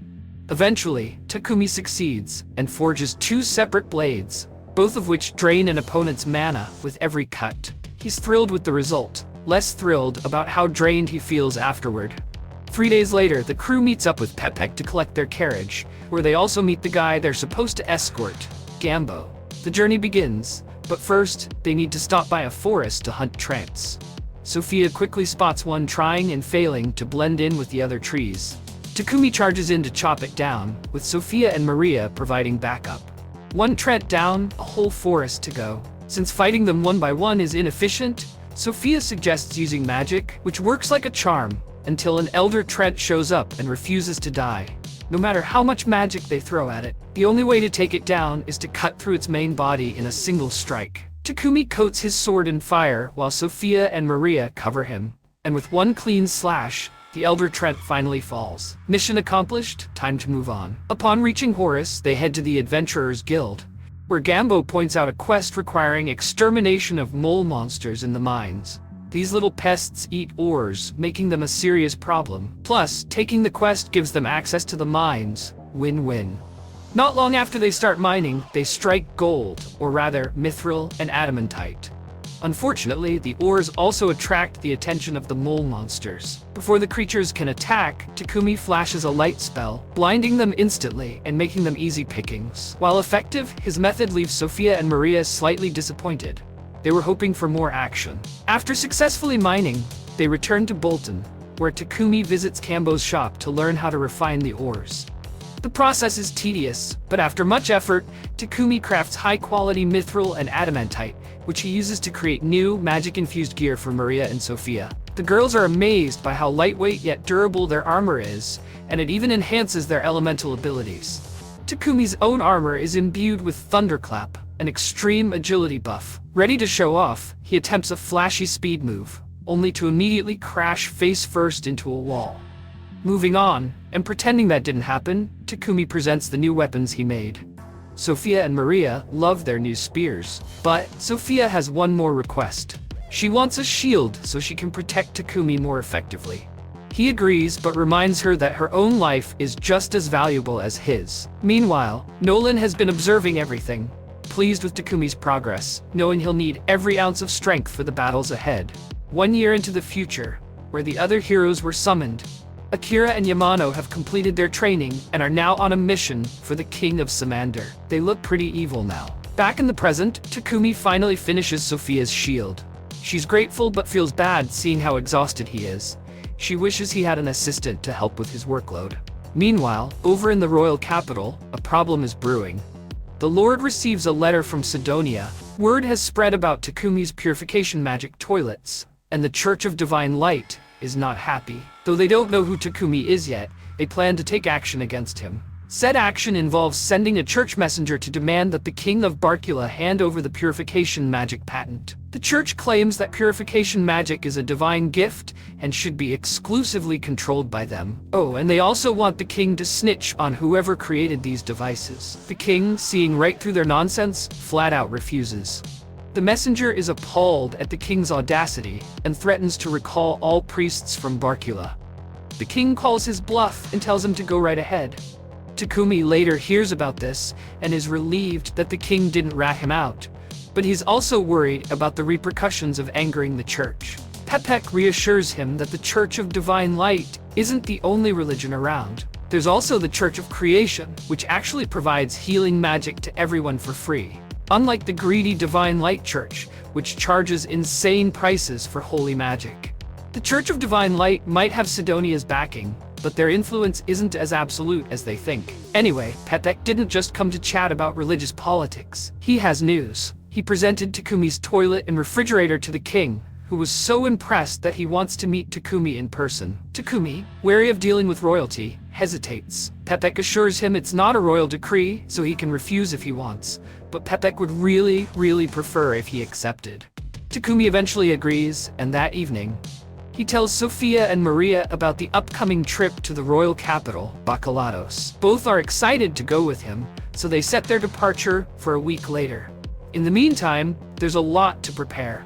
Eventually, Takumi succeeds and forges 2 separate blades, both of which drain an opponent's mana with every cut. He's thrilled with the result, less thrilled about how drained he feels afterward. 3 days later, the crew meets up with Pepek to collect their carriage, where they also meet the guy they're supposed to escort, Gambo. The journey begins, but first, they need to stop by a forest to hunt tramps. Sophia quickly spots one trying and failing to blend in with the other trees. Takumi charges in to chop it down, with Sophia and Maria providing backup. One Trent down, a whole forest to go. Since fighting them one by one is inefficient, Sophia suggests using magic, which works like a charm, until an elder Trent shows up and refuses to die. No matter how much magic they throw at it, the only way to take it down is to cut through its main body in a single strike. Takumi coats his sword in fire while Sophia and Maria cover him, and with one clean slash, the elder Trent finally falls. Mission accomplished, time to move on. Upon reaching Horus, they head to the Adventurers Guild, where Gambo points out a quest requiring extermination of mole monsters in the mines. These little pests eat ores, making them a serious problem. Plus, taking the quest gives them access to the mines. Win-win. Not long after they start mining, they strike gold, or rather, mithril and adamantite. Unfortunately, the ores also attract the attention of the mole monsters. Before the creatures can attack, Takumi flashes a light spell, blinding them instantly and making them easy pickings. While effective, his method leaves Sophia and Maria slightly disappointed. They were hoping for more action. After successfully mining, they return to Bolton, where Takumi visits Gambo's shop to learn how to refine the ores. The process is tedious, but after much effort, Takumi crafts high-quality mithril and adamantite, which he uses to create new, magic-infused gear for Maria and Sophia. The girls are amazed by how lightweight yet durable their armor is, and it even enhances their elemental abilities. Takumi's own armor is imbued with Thunderclap, an extreme agility buff. Ready to show off, he attempts a flashy speed move, only to immediately crash face-first into a wall. Moving on, and pretending that didn't happen, Takumi presents the new weapons he made. Sophia and Maria love their new spears, but Sophia has one more request. She wants a shield so she can protect Takumi more effectively. He agrees, but reminds her that her own life is just as valuable as his. Meanwhile, Nolan has been observing everything, pleased with Takumi's progress, knowing he'll need every ounce of strength for the battles ahead. 1 year into the future, where the other heroes were summoned, Akira and Yamano have completed their training and are now on a mission for the King of Samander. They look pretty evil now. Back in the present, Takumi finally finishes Sophia's shield. She's grateful but feels bad seeing how exhausted he is. She wishes he had an assistant to help with his workload. Meanwhile, over in the royal capital, a problem is brewing. The Lord receives a letter from Sidonia. Word has spread about Takumi's purification magic toilets, and the Church of Divine Light is not happy. Though they don't know who Takumi is yet, they plan to take action against him. Said action involves sending a church messenger to demand that the king of Barkula hand over the purification magic patent. The church claims that purification magic is a divine gift and should be exclusively controlled by them. Oh, and they also want the king to snitch on whoever created these devices. The king, seeing right through their nonsense, flat out refuses. The messenger is appalled at the king's audacity and threatens to recall all priests from Barkula. The king calls his bluff and tells him to go right ahead. Takumi later hears about this and is relieved that the king didn't rat him out, but he's also worried about the repercussions of angering the church. Pepek reassures him that the Church of Divine Light isn't the only religion around. There's also the Church of Creation, which actually provides healing magic to everyone for free. unlike the greedy Divine Light Church, which charges insane prices for holy magic. The Church of Divine Light might have Sidonia's backing, but their influence isn't as absolute as they think. Anyway, Pepek didn't just come to chat about religious politics. He has news. He presented Takumi's toilet and refrigerator to the king, who was so impressed that he wants to meet Takumi in person. Takumi, wary of dealing with royalty, hesitates. Pepek assures him it's not a royal decree, so he can refuse if he wants, but Pepek would really prefer if he accepted. Takumi eventually agrees, and that evening, he tells Sofia and Maria about the upcoming trip to the royal capital, Bacalados. Both are excited to go with him, so they set their departure for a week later. In the meantime, there's a lot to prepare.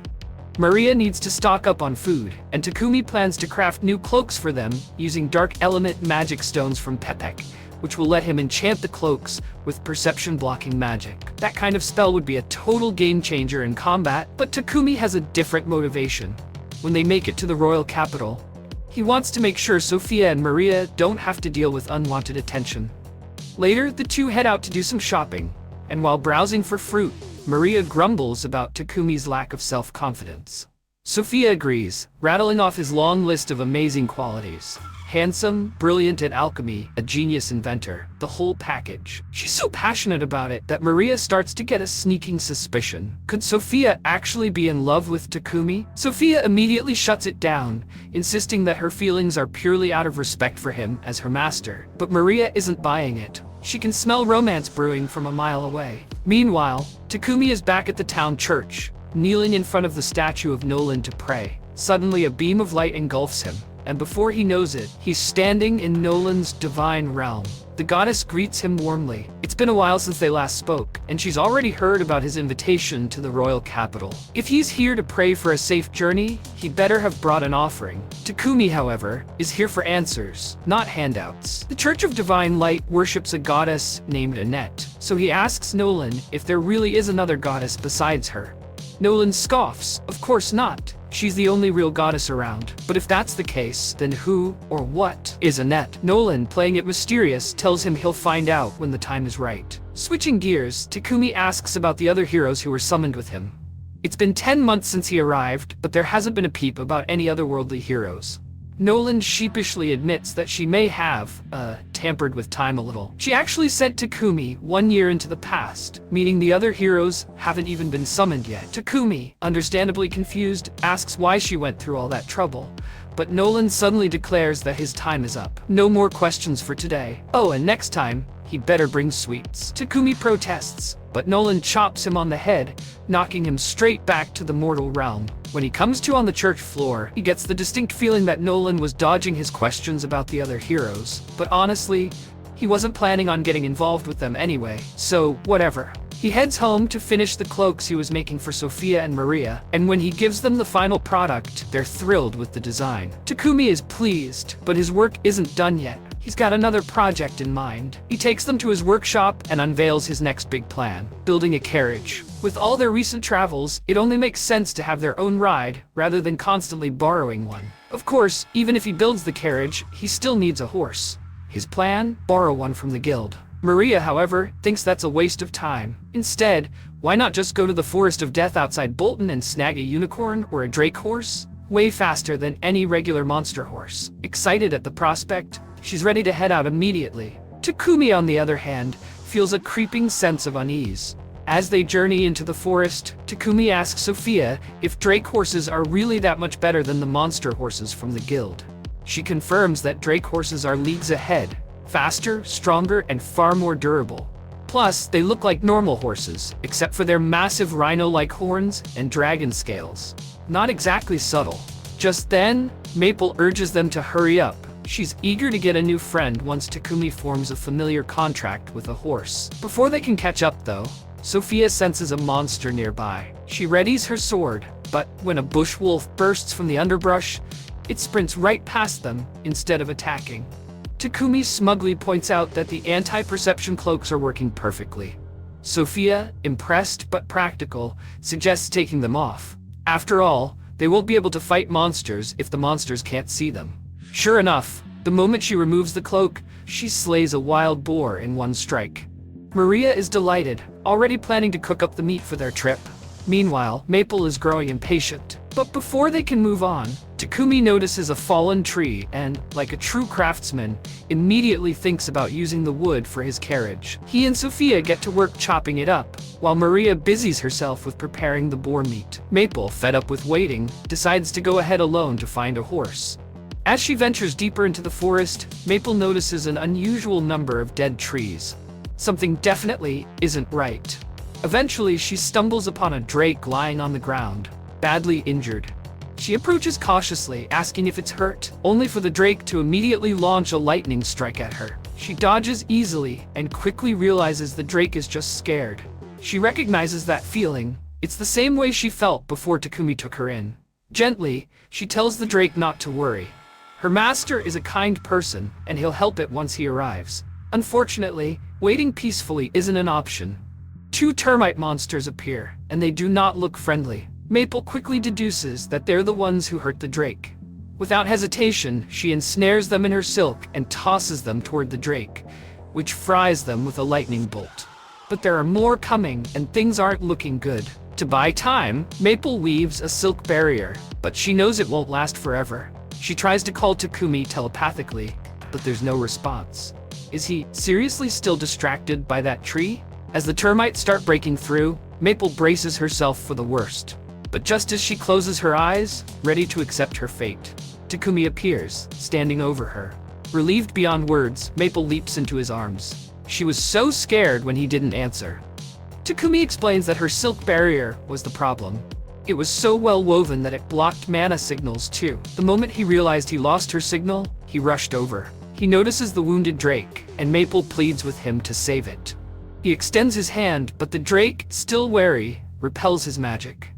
Maria needs to stock up on food, and Takumi plans to craft new cloaks for them using dark element magic stones from Pepek, which will let him enchant the cloaks with perception-blocking magic. That kind of spell would be a total game changer in combat, but Takumi has a different motivation. When they make it to the royal capital, he wants to make sure Sofia and Maria don't have to deal with unwanted attention. Later, the two head out to do some shopping, and while browsing for fruit, Maria grumbles about Takumi's lack of self-confidence. Sofia agrees, rattling off his long list of amazing qualities. Handsome, brilliant at alchemy, a genius inventor, the whole package. She's so passionate about it that Maria starts to get a sneaking suspicion. Could Sofia actually be in love with Takumi? Sofia immediately shuts it down, insisting that her feelings are purely out of respect for him as her master. But Maria isn't buying it. She can smell romance brewing from a mile away. Meanwhile, Takumi is back at the town church, kneeling in front of the statue of Nolan to pray. Suddenly a beam of light engulfs him, and before he knows it, he's standing in Nolan's divine realm. The goddess greets him warmly. It's been a while since they last spoke, and she's already heard about his invitation to the royal capital. If he's here to pray for a safe journey, he better have brought an offering. Takumi, however, is here for answers, not handouts. The Church of Divine Light worships a goddess named Annette, so he asks Nolan if there really is another goddess besides her. Nolan scoffs. Of course not. She's the only real goddess around. But if that's the case, then who or what is Annette? Nolan, playing it mysterious, tells him he'll find out when the time is right. Switching gears, Takumi asks about the other heroes who were summoned with him. It's been 10 months since he arrived, but there hasn't been a peep about any otherworldly heroes. Nolan sheepishly admits that she may have, tampered with time a little. She actually sent Takumi 1 year into the past, meaning the other heroes haven't even been summoned yet. Takumi, understandably confused, asks why she went through all that trouble, but Nolan suddenly declares that his time is up. No more questions for today. Oh, and next time, he better bring sweets. Takumi protests, but Nolan chops him on the head, knocking him straight back to the mortal realm. When he comes to on the church floor, he gets the distinct feeling that Nolan was dodging his questions about the other heroes. But honestly, he wasn't planning on getting involved with them anyway, so whatever. He heads home to finish the cloaks he was making for Sofia and Maria, and when he gives them the final product, they're thrilled with the design. Takumi is pleased, but his work isn't done yet. He's got another project in mind. He takes them to his workshop and unveils his next big plan, building a carriage. With all their recent travels, it only makes sense to have their own ride, rather than constantly borrowing one. Of course, even if he builds the carriage, he still needs a horse. His plan? Borrow one from the guild. Maria, however, thinks that's a waste of time. Instead, why not just go to the Forest of Death outside Bolton and snag a unicorn or a drake horse? Way faster than any regular monster horse. Excited at the prospect, she's ready to head out immediately. Takumi, on the other hand, feels a creeping sense of unease. As they journey into the forest, Takumi asks Sofia if drake horses are really that much better than the monster horses from the guild. She confirms that drake horses are leagues ahead, faster, stronger, and far more durable. Plus, they look like normal horses, except for their massive rhino-like horns and dragon scales. Not exactly subtle. Just then, Maple urges them to hurry up. She's eager to get a new friend once Takumi forms a familiar contract with a horse. Before they can catch up, though, Sofia senses a monster nearby. She readies her sword, but when a bush wolf bursts from the underbrush, it sprints right past them instead of attacking. Takumi smugly points out that the anti-perception cloaks are working perfectly. Sofia, impressed but practical, suggests taking them off. After all, they won't be able to fight monsters if the monsters can't see them. Sure enough, the moment she removes the cloak, she slays a wild boar in one strike. Maria is delighted, already planning to cook up the meat for their trip. Meanwhile, Maple is growing impatient. But before they can move on, Takumi notices a fallen tree and, like a true craftsman, immediately thinks about using the wood for his carriage. He and Sophia get to work chopping it up, while Maria busies herself with preparing the boar meat. Maple, fed up with waiting, decides to go ahead alone to find a horse. As she ventures deeper into the forest, Maple notices an unusual number of dead trees. Something definitely isn't right. Eventually, she stumbles upon a drake lying on the ground, badly injured. She approaches cautiously, asking if it's hurt, only for the drake to immediately launch a lightning strike at her. She dodges easily and quickly realizes the drake is just scared. She recognizes that feeling. It's the same way she felt before Takumi took her in. Gently, she tells the drake not to worry. Her master is a kind person, and he'll help it once he arrives. Unfortunately, waiting peacefully isn't an option. Two termite monsters appear, and they do not look friendly. Maple quickly deduces that they're the ones who hurt the drake. Without hesitation, she ensnares them in her silk and tosses them toward the drake, which fries them with a lightning bolt. But there are more coming, and things aren't looking good. To buy time, Maple weaves a silk barrier, but she knows it won't last forever. She tries to call Takumi telepathically, but there's no response. Is he seriously still distracted by that tree? As the termites start breaking through, Maple braces herself for the worst. But just as she closes her eyes, ready to accept her fate, Takumi appears, standing over her. Relieved beyond words, Maple leaps into his arms. She was so scared when he didn't answer. Takumi explains that her silk barrier was the problem. It was so well woven that it blocked mana signals too. The moment he realized he lost her signal, he rushed over. He notices the wounded drake, and Maple pleads with him to save it. He extends his hand, but the drake, still wary, repels his magic.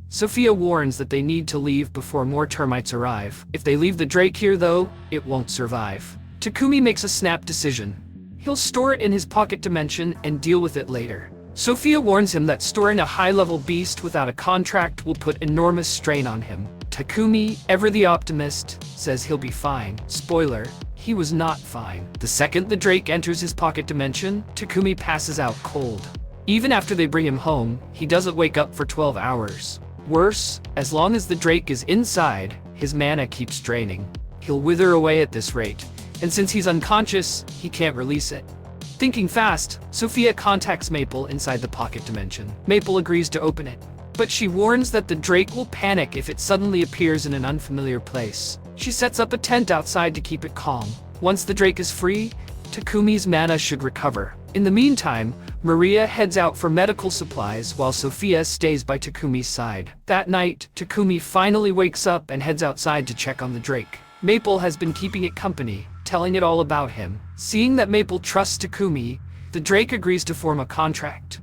Sophia warns that they need to leave before more termites arrive. If they leave the drake here though, it won't survive. Takumi makes a snap decision. He'll store it in his pocket dimension and deal with it later. Sophia warns him that storing a high-level beast without a contract will put enormous strain on him. Takumi, ever the optimist, says he'll be fine. Spoiler, he was not fine. The second the drake enters his pocket dimension, Takumi passes out cold. Even after they bring him home, he doesn't wake up for 12 hours. Worse, as long as the drake is inside, his mana keeps draining. He'll wither away at this rate, and since he's unconscious, he can't release it. Thinking fast, Sophia contacts Maple inside the pocket dimension. Maple agrees to open it, but she warns that the drake will panic if it suddenly appears in an unfamiliar place. She sets up a tent outside to keep it calm. Once the drake is free, Takumi's mana should recover. In the meantime, Maria heads out for medical supplies while Sophia stays by Takumi's side. That night, Takumi finally wakes up and heads outside to check on the drake. Maple has been keeping it company, telling it all about him. Seeing that Maple trusts Takumi, the drake agrees to form a contract.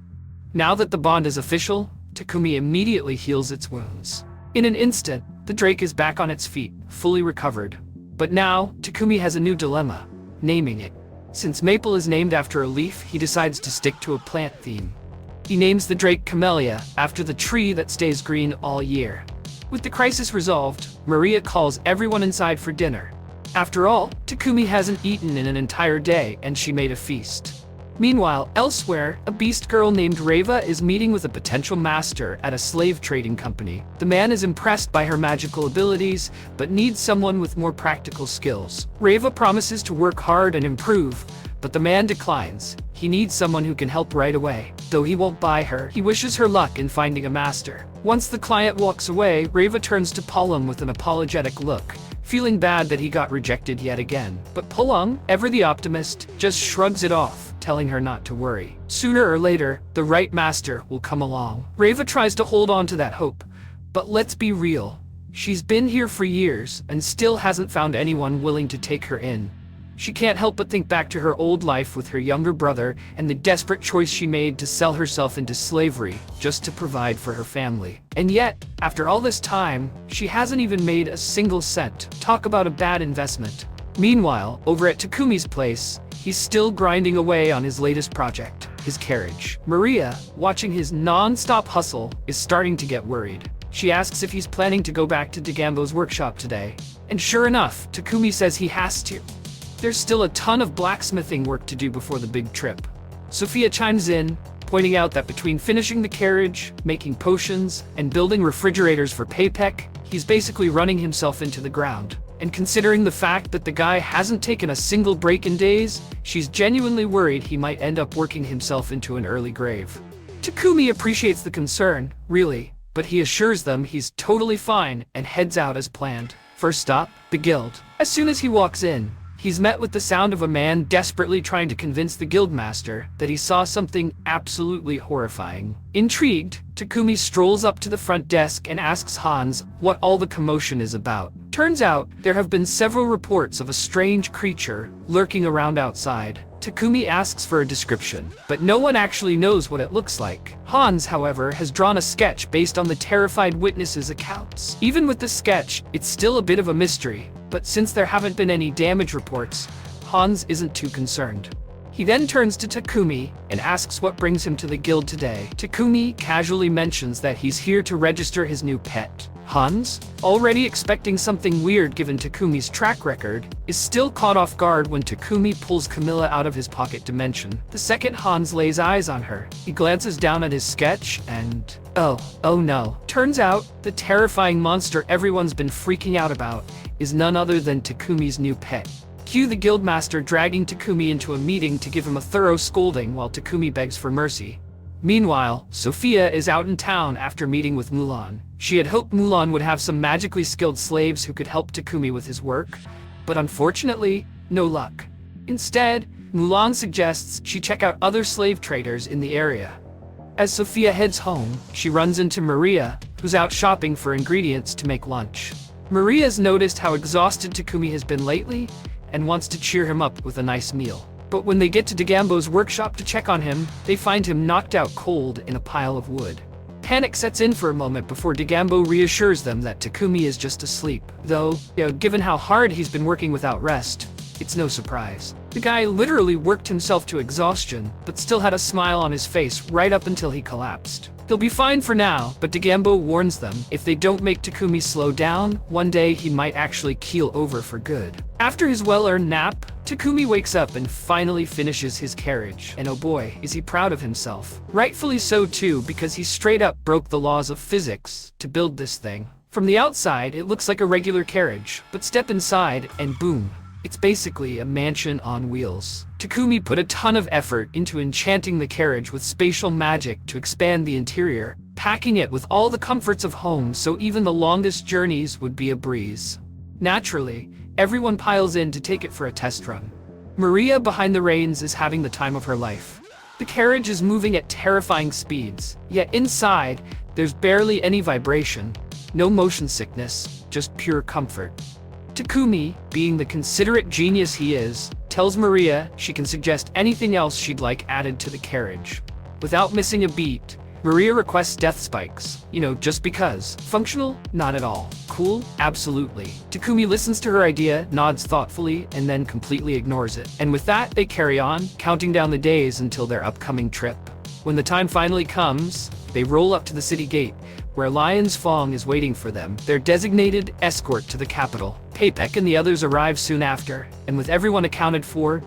Now that the bond is official, Takumi immediately heals its wounds. In an instant, the drake is back on its feet, fully recovered. But now, Takumi has a new dilemma: naming it. Since Maple is named after a leaf, he decides to stick to a plant theme. He names the drake Camellia, after the tree that stays green all year. With the crisis resolved, Maria calls everyone inside for dinner. After all, Takumi hasn't eaten in an entire day, and she made a feast. Meanwhile, elsewhere, a beast girl named Reva is meeting with a potential master at a slave trading company. The man is impressed by her magical abilities, but needs someone with more practical skills. Reva promises to work hard and improve, but the man declines. He needs someone who can help right away. Though he won't buy her, he wishes her luck in finding a master. Once the client walks away, Reva turns to Pullum with an apologetic look, feeling bad that he got rejected yet again. But Pullum, ever the optimist, just shrugs it off, telling her not to worry. Sooner or later, the right master will come along. Reva tries to hold on to that hope, but let's be real. She's been here for years and still hasn't found anyone willing to take her in. She can't help but think back to her old life with her younger brother and the desperate choice she made to sell herself into slavery just to provide for her family. And yet, after all this time, she hasn't even made a single cent. Talk about a bad investment. Meanwhile, over at Takumi's place, he's still grinding away on his latest project, his carriage. Maria, watching his non-stop hustle, is starting to get worried. She asks if he's planning to go back to Dagambo's workshop today. And sure enough, Takumi says he has to. There's still a ton of blacksmithing work to do before the big trip. Sophia chimes in, pointing out that between finishing the carriage, making potions, and building refrigerators for Paypek, he's basically running himself into the ground. And considering the fact that the guy hasn't taken a single break in days, she's genuinely worried he might end up working himself into an early grave. Takumi appreciates the concern, really, but he assures them he's totally fine and heads out as planned. First stop, the guild. As soon as he walks in, he's met with the sound of a man desperately trying to convince the guildmaster that he saw something absolutely horrifying. Intrigued, Takumi strolls up to the front desk and asks Hans what all the commotion is about. Turns out, there have been several reports of a strange creature lurking around outside. Takumi asks for a description, but no one actually knows what it looks like. Hans, however, has drawn a sketch based on the terrified witnesses' accounts. Even with the sketch, it's still a bit of a mystery, but since there haven't been any damage reports, Hans isn't too concerned. He then turns to Takumi and asks what brings him to the guild today. Takumi casually mentions that he's here to register his new pet. Hans, already expecting something weird given Takumi's track record, is still caught off guard when Takumi pulls Camilla out of his pocket dimension. The second Hans lays eyes on her, he glances down at his sketch and... oh no. Turns out, the terrifying monster everyone's been freaking out about is none other than Takumi's new pet. Cue the guildmaster dragging Takumi into a meeting to give him a thorough scolding while Takumi begs for mercy. Meanwhile, Sophia is out in town after meeting with Mulan. She had hoped Mulan would have some magically skilled slaves who could help Takumi with his work, but unfortunately, no luck. Instead, Mulan suggests she check out other slave traders in the area. As Sophia heads home, she runs into Maria, who's out shopping for ingredients to make lunch. Maria's noticed how exhausted Takumi has been lately and wants to cheer him up with a nice meal. But when they get to Dagambo's workshop to check on him, they find him knocked out cold in a pile of wood. Panic sets in for a moment before Dagambo reassures them that Takumi is just asleep. Though, given how hard he's been working without rest, it's no surprise. The guy literally worked himself to exhaustion, but still had a smile on his face right up until he collapsed. They'll be fine for now, but Dagambo warns them if they don't make Takumi slow down, one day he might actually keel over for good. After his well-earned nap, Takumi wakes up and finally finishes his carriage. And oh boy, is he proud of himself. Rightfully so too, because he straight up broke the laws of physics to build this thing. From the outside, it looks like a regular carriage, but step inside and boom. It's basically a mansion on wheels. Takumi put a ton of effort into enchanting the carriage with spatial magic to expand the interior, packing it with all the comforts of home so even the longest journeys would be a breeze. Naturally, everyone piles in to take it for a test run. Maria behind the reins is having the time of her life. The carriage is moving at terrifying speeds, yet inside, there's barely any vibration, no motion sickness, just pure comfort. Takumi, being the considerate genius he is, tells Maria she can suggest anything else she'd like added to the carriage. Without missing a beat, Maria requests death spikes. Just because. Functional? Not at all. Cool? Absolutely. Takumi listens to her idea, nods thoughtfully, and then completely ignores it. And with that, they carry on, counting down the days until their upcoming trip. When the time finally comes, they roll up to the city gate, where Lion's Fong is waiting for them, their designated escort to the capital. Paypek and the others arrive soon after, and with everyone accounted for,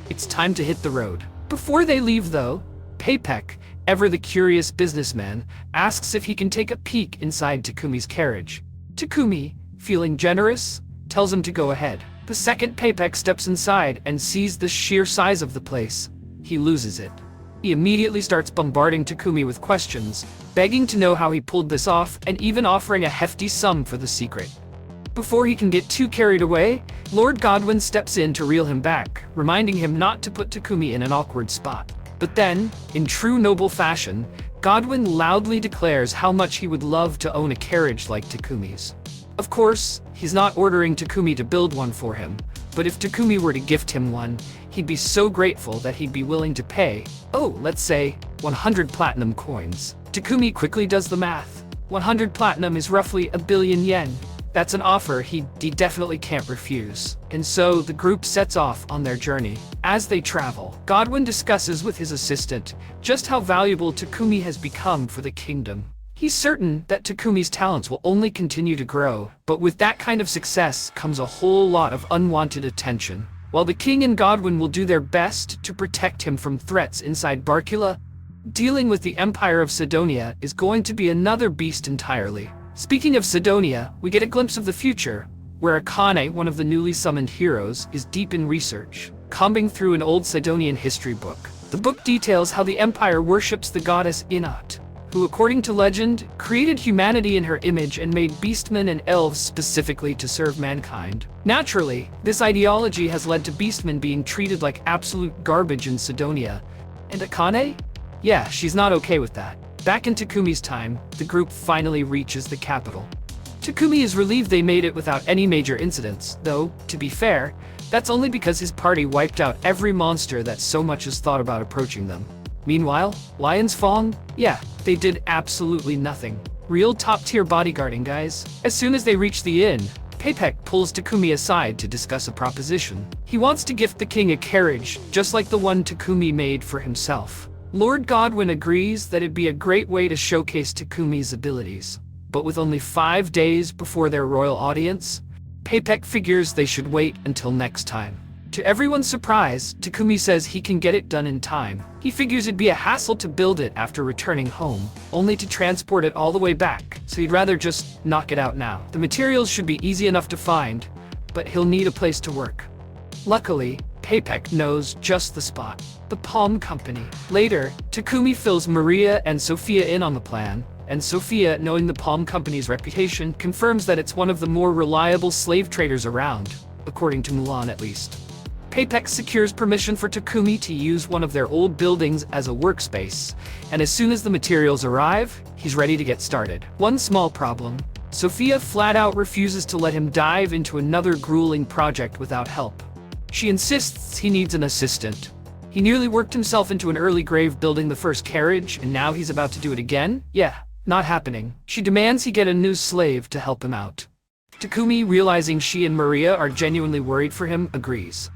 it's time to hit the road. Before they leave though, Paypek, ever the curious businessman, asks if he can take a peek inside Takumi's carriage. Takumi, feeling generous, tells him to go ahead. The second Paypek steps inside and sees the sheer size of the place, he loses it. He immediately starts bombarding Takumi with questions, begging to know how he pulled this off and even offering a hefty sum for the secret. Before he can get too carried away, Lord Godwin steps in to reel him back, reminding him not to put Takumi in an awkward spot. But then, in true noble fashion, Godwin loudly declares how much he would love to own a carriage like Takumi's. Of course, he's not ordering Takumi to build one for him, but if Takumi were to gift him one, he'd be so grateful that he'd be willing to pay, let's say, 100 platinum coins. Takumi quickly does the math. 100 platinum is roughly 1 billion yen. That's an offer he definitely can't refuse. And so the group sets off on their journey. As they travel, Godwin discusses with his assistant just how valuable Takumi has become for the kingdom. He's certain that Takumi's talents will only continue to grow, but with that kind of success comes a whole lot of unwanted attention. while the king and Godwin will do their best to protect him from threats inside Barcula, dealing with the Empire of Sidonia is going to be another beast entirely. Speaking of Sidonia, we get a glimpse of the future, where Akane, one of the newly summoned heroes, is deep in research, combing through an old Sidonian history book. The book details how the Empire worships the goddess Inat, who, according to legend, created humanity in her image and made beastmen and elves specifically to serve mankind. Naturally, this ideology has led to beastmen being treated like absolute garbage in Sidonia. And Akane? Yeah, she's not okay with that. Back in Takumi's time, the group finally reaches the capital. Takumi is relieved they made it without any major incidents, though, to be fair, that's only because his party wiped out every monster that so much as thought about approaching them. Meanwhile, Lion's Fong? Yeah, they did absolutely nothing. Real top-tier bodyguarding, guys. As soon as they reach the inn, Pepek pulls Takumi aside to discuss a proposition. He wants to gift the king a carriage, just like the one Takumi made for himself. Lord Godwin agrees that it'd be a great way to showcase Takumi's abilities. But with only 5 days before their royal audience, Pepek figures they should wait until next time. To everyone's surprise, Takumi says he can get it done in time. He figures it'd be a hassle to build it after returning home, only to transport it all the way back, so he'd rather just knock it out now. The materials should be easy enough to find, but he'll need a place to work. Luckily, Pepek knows just the spot. The Palm Company. Later, Takumi fills Maria and Sophia in on the plan, and Sophia, knowing the Palm Company's reputation, confirms that it's one of the more reliable slave traders around, according to Mulan at least. Pepek secures permission for Takumi to use one of their old buildings as a workspace, and as soon as the materials arrive, he's ready to get started. One small problem: Sophia flat out refuses to let him dive into another grueling project without help. She insists he needs an assistant. He nearly worked himself into an early grave building the first carriage, and now he's about to do it again? Yeah, not happening. She demands he get a new slave to help him out. Takumi, realizing she and Maria are genuinely worried for him, agrees.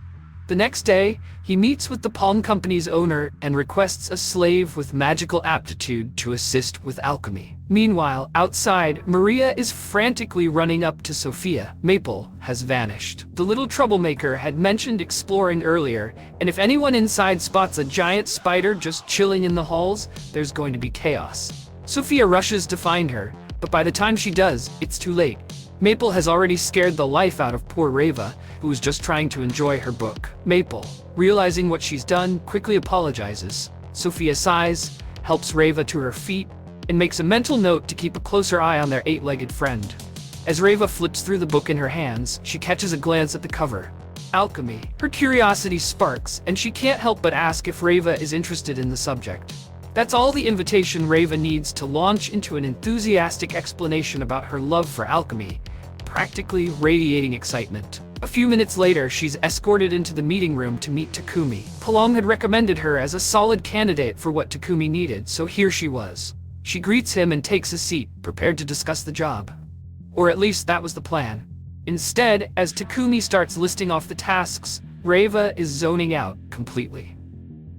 The next day, he meets with the Palm Company's owner and requests a slave with magical aptitude to assist with alchemy. Meanwhile, outside, Maria is frantically running up to Sophia. Maple has vanished. The little troublemaker had mentioned exploring earlier, and if anyone inside spots a giant spider just chilling in the halls, there's going to be chaos. Sophia rushes to find her, but by the time she does, it's too late. Maple has already scared the life out of poor Reva, who was just trying to enjoy her book. Maple, realizing what she's done, quickly apologizes. Sophia sighs, helps Reva to her feet, and makes a mental note to keep a closer eye on their 8-legged friend. As Reva flips through the book in her hands, she catches a glance at the cover. Alchemy. Her curiosity sparks, and she can't help but ask if Reva is interested in the subject. That's all the invitation Reva needs to launch into an enthusiastic explanation about her love for alchemy, practically radiating excitement. A few minutes later, she's escorted into the meeting room to meet Takumi. Palom had recommended her as a solid candidate for what Takumi needed, so here she was. She greets him and takes a seat, prepared to discuss the job. Or at least that was the plan. Instead, as Takumi starts listing off the tasks, Reva is zoning out completely.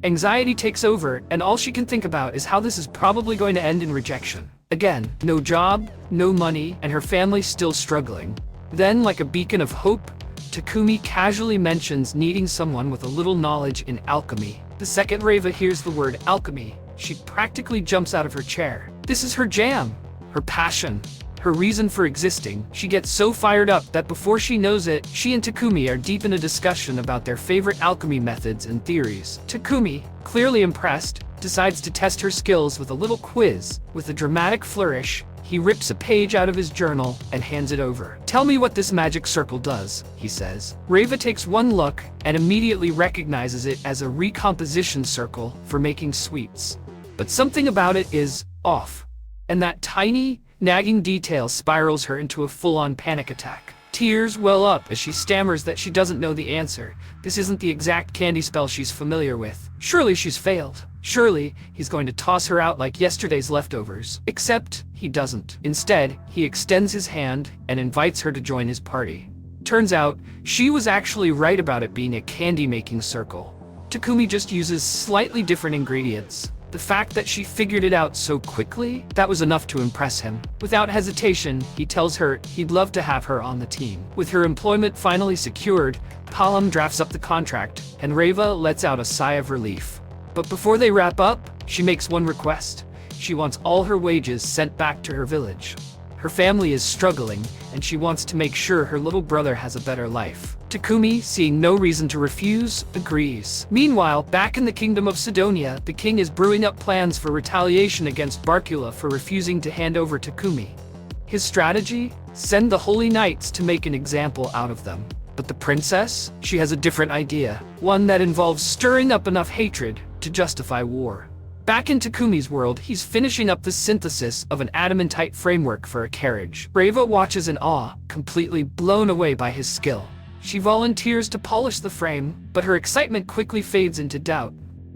Anxiety takes over, and all she can think about is how this is probably going to end in rejection. Again, no job, no money, and her family still struggling. Then, like a beacon of hope, Takumi casually mentions needing someone with a little knowledge in alchemy. The second Reva hears the word alchemy, she practically jumps out of her chair. This is her jam, her passion, her reason for existing. She gets so fired up that before she knows it, she and Takumi are deep in a discussion about their favorite alchemy methods and theories. Takumi, clearly impressed, decides to test her skills with a little quiz. With a dramatic flourish, he rips a page out of his journal and hands it over. "Tell me what this magic circle does," he says. Reva takes one look and immediately recognizes it as a recomposition circle for making sweets. But something about it is off, and that tiny, nagging detail spirals her into a full-on panic attack. Tears well up as she stammers that she doesn't know the answer. This isn't the exact candy spell she's familiar with. Surely she's failed. Surely he's going to toss her out like yesterday's leftovers. Except he doesn't. Instead, he extends his hand and invites her to join his party. Turns out, she was actually right about it being a candy-making circle. Takumi just uses slightly different ingredients. The fact that she figured it out so quickly, that was enough to impress him. Without hesitation, he tells her he'd love to have her on the team. With her employment finally secured, Palom drafts up the contract, and Reva lets out a sigh of relief. But before they wrap up, she makes one request. She wants all her wages sent back to her village. Her family is struggling, and she wants to make sure her little brother has a better life. Takumi, seeing no reason to refuse, agrees. Meanwhile, back in the kingdom of Sidonia, the king is brewing up plans for retaliation against Barkula for refusing to hand over Takumi. His strategy? Send the Holy Knights to make an example out of them. But the princess? She has a different idea. One that involves stirring up enough hatred to justify war. Back in Takumi's world, he's finishing up the synthesis of an adamantite framework for a carriage. Reva watches in awe, completely blown away by his skill. She volunteers to polish the frame, but her excitement quickly fades into doubt.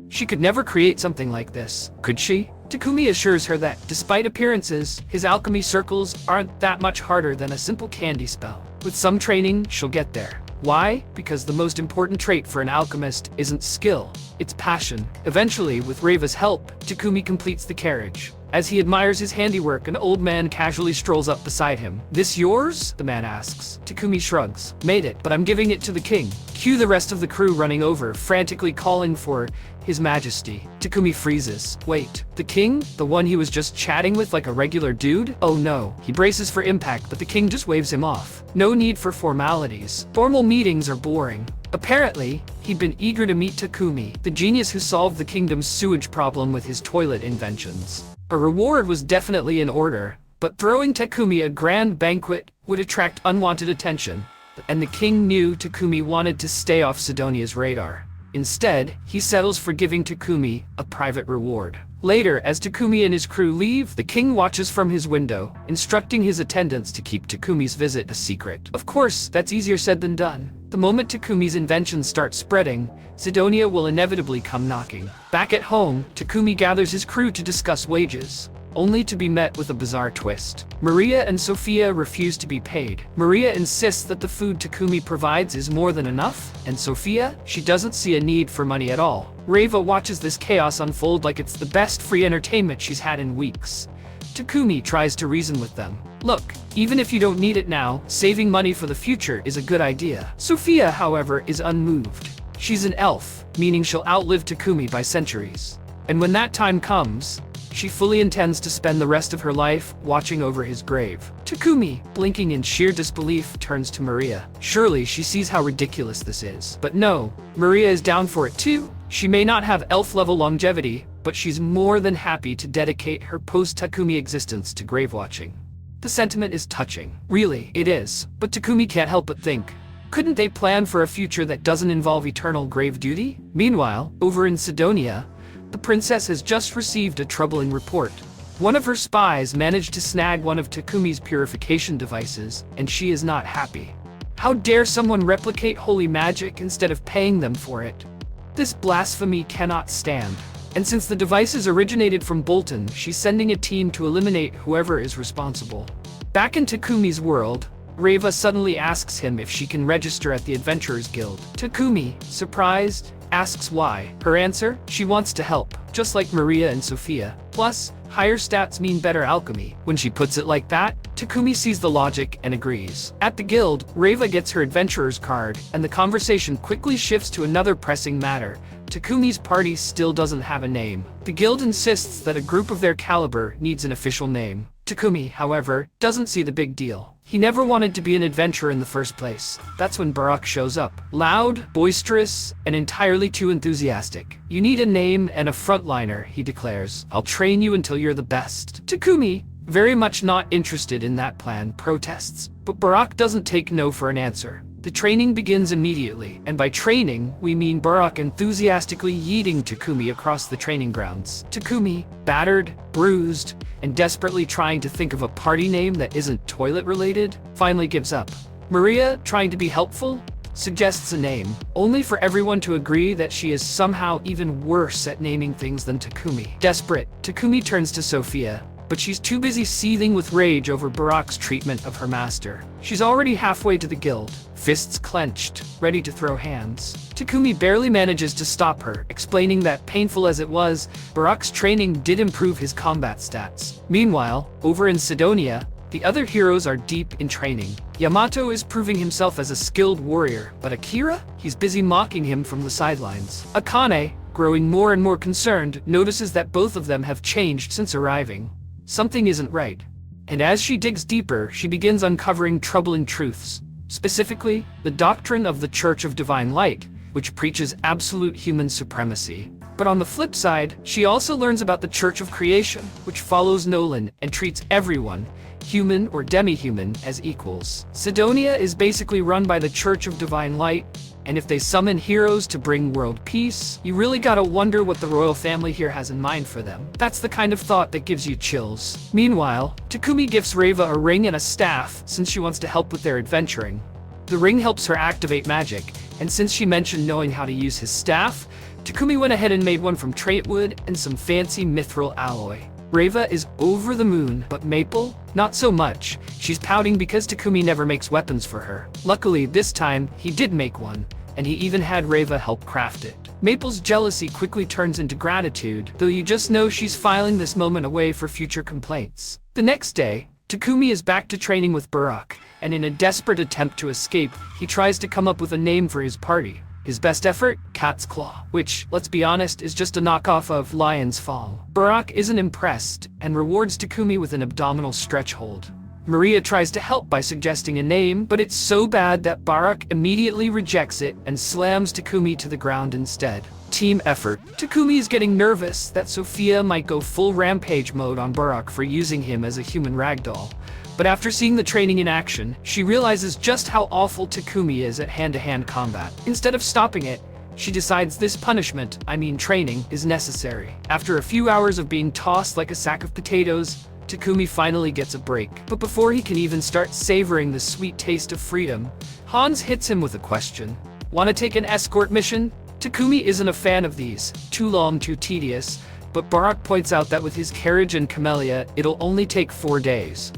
She could never create something like this, could she? Takumi assures her that, despite appearances, his alchemy circles aren't that much harder than a simple candy spell. With some training, she'll get there. Why? Because the most important trait for an alchemist isn't skill, it's passion. Eventually, with Reva's help, Takumi completes the carriage. As he admires his handiwork, an old man casually strolls up beside him. "This yours?" the man asks. Takumi shrugs. "Made it, but I'm giving it to the king." Cue the rest of the crew running over, frantically calling for His Majesty. Takumi freezes. Wait, the king? The one he was just chatting with like a regular dude? Oh no. He braces for impact, but the king just waves him off. No need for formalities. Formal meetings are boring. Apparently, he'd been eager to meet Takumi, the genius who solved the kingdom's sewage problem with his toilet inventions. A reward was definitely in order, but throwing Takumi a grand banquet would attract unwanted attention, and the king knew Takumi wanted to stay off Sidonia's radar. Instead, he settles for giving Takumi a private reward. Later, as Takumi and his crew leave, the king watches from his window, instructing his attendants to keep Takumi's visit a secret. Of course, that's easier said than done. The moment Takumi's inventions start spreading, Sidonia will inevitably come knocking. Back at home, Takumi gathers his crew to discuss wages, only to be met with a bizarre twist. Maria and Sophia refuse to be paid. Maria insists that the food Takumi provides is more than enough, and Sophia, she doesn't see a need for money at all. Reva watches this chaos unfold like it's the best free entertainment she's had in weeks. Takumi tries to reason with them. Look, even if you don't need it now, saving money for the future is a good idea. Sophia, however, is unmoved. She's an elf, meaning she'll outlive Takumi by centuries. And when that time comes, she fully intends to spend the rest of her life watching over his grave. Takumi, blinking in sheer disbelief, turns to Maria. Surely she sees how ridiculous this is. But no, Maria is down for it too. She may not have elf-level longevity, but she's more than happy to dedicate her post-Takumi existence to grave watching. The sentiment is touching. Really, it is. But Takumi can't help but think, couldn't they plan for a future that doesn't involve eternal grave duty? Meanwhile, over in Sidonia, the princess has just received a troubling report. One of her spies managed to snag one of Takumi's purification devices, and she is not happy. How dare someone replicate holy magic instead of paying them for it? This blasphemy cannot stand. And since the devices originated from Bolton, she's sending a team to eliminate whoever is responsible. Back in Takumi's world, Reva suddenly asks him if she can register at the Adventurers Guild. Takumi, surprised, asks why. Her answer? She wants to help, just like Maria and Sophia. Plus, higher stats mean better alchemy. When she puts it like that, Takumi sees the logic and agrees. At the guild, Reva gets her adventurer's card, and the conversation quickly shifts to another pressing matter. Takumi's party still doesn't have a name. The guild insists that a group of their caliber needs an official name. Takumi, however, doesn't see the big deal. He never wanted to be an adventurer in the first place. That's when Barak shows up. Loud, boisterous, and entirely too enthusiastic. You need a name and a frontliner, he declares. I'll train you until you're the best. Takumi, very much not interested in that plan, protests. But Barak doesn't take no for an answer. The training begins immediately, and by training, we mean Barak enthusiastically yeeting Takumi across the training grounds. Takumi, battered, bruised, and desperately trying to think of a party name that isn't toilet-related, finally gives up. Maria, trying to be helpful, suggests a name, only for everyone to agree that she is somehow even worse at naming things than Takumi. Desperate, Takumi turns to Sophia, but she's too busy seething with rage over Barak's treatment of her master. She's already halfway to the guild, fists clenched, ready to throw hands. Takumi barely manages to stop her, explaining that painful as it was, Barak's training did improve his combat stats. Meanwhile, over in Sidonia, the other heroes are deep in training. Yamato is proving himself as a skilled warrior, but Akira? He's busy mocking him from the sidelines. Akane, growing more and more concerned, notices that both of them have changed since arriving. Something isn't right. And as she digs deeper, she begins uncovering troubling truths. Specifically, the doctrine of the Church of Divine Light, which preaches absolute human supremacy. But on the flip side, she also learns about the Church of Creation, which follows Nolan and treats everyone, human or demi-human, as equals. Sidonia is basically run by the Church of Divine Light, and if they summon heroes to bring world peace, you really gotta wonder what the royal family here has in mind for them. That's the kind of thought that gives you chills. Meanwhile, Takumi gifts Reva a ring and a staff since she wants to help with their adventuring. The ring helps her activate magic, and since she mentioned knowing how to use his staff, Takumi went ahead and made one from trait wood and some fancy mithril alloy. Reva is over the moon, but Maple? Not so much. She's pouting because Takumi never makes weapons for her. Luckily, this time, he did make one, and he even had Reva help craft it. Maple's jealousy quickly turns into gratitude, though you just know she's filing this moment away for future complaints. The next day, Takumi is back to training with Barak, and in a desperate attempt to escape, he tries to come up with a name for his party. His best effort? Cat's Claw, which, let's be honest, is just a knockoff of Lion's Fall. Barak isn't impressed, and rewards Takumi with an abdominal stretch hold. Maria tries to help by suggesting a name, but it's so bad that Barak immediately rejects it and slams Takumi to the ground instead. Team effort. Takumi is getting nervous that Sophia might go full rampage mode on Barak for using him as a human ragdoll. But after seeing the training in action, she realizes just how awful Takumi is at hand-to-hand combat. Instead of stopping it, she decides this punishment, training, is necessary. After a few hours of being tossed like a sack of potatoes, Takumi finally gets a break. But before he can even start savoring the sweet taste of freedom, Hans hits him with a question. Want to take an escort mission? Takumi isn't a fan of these. Too long, too tedious. But Barak points out that with his carriage and camellia, it'll only take 4 days.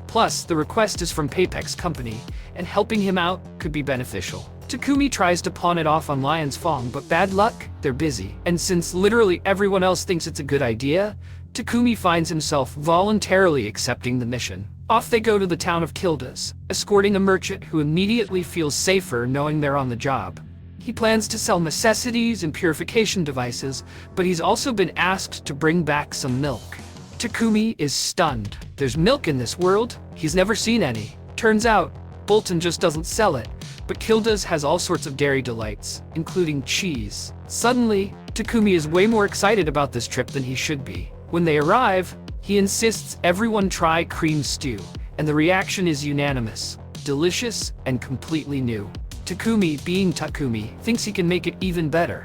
Plus, the request is from Papex Company, and helping him out could be beneficial. Takumi tries to pawn it off on Lion's Fong, but bad luck, they're busy. And since literally everyone else thinks it's a good idea, Takumi finds himself voluntarily accepting the mission. Off they go to the town of Kildas, escorting a merchant who immediately feels safer knowing they're on the job. He plans to sell necessities and purification devices, but he's also been asked to bring back some milk. Takumi is stunned. There's milk in this world? He's never seen any. Turns out, Bolton just doesn't sell it, but Kildas has all sorts of dairy delights, including cheese. Suddenly, Takumi is way more excited about this trip than he should be. When they arrive, he insists everyone try cream stew, and the reaction is unanimous, delicious, and completely new. Takumi, being Takumi, thinks he can make it even better.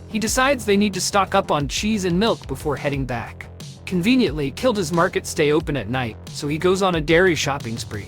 He decides they need to stock up on cheese and milk before heading back. Conveniently, Kilda's markets stay open at night, so he goes on a dairy shopping spree.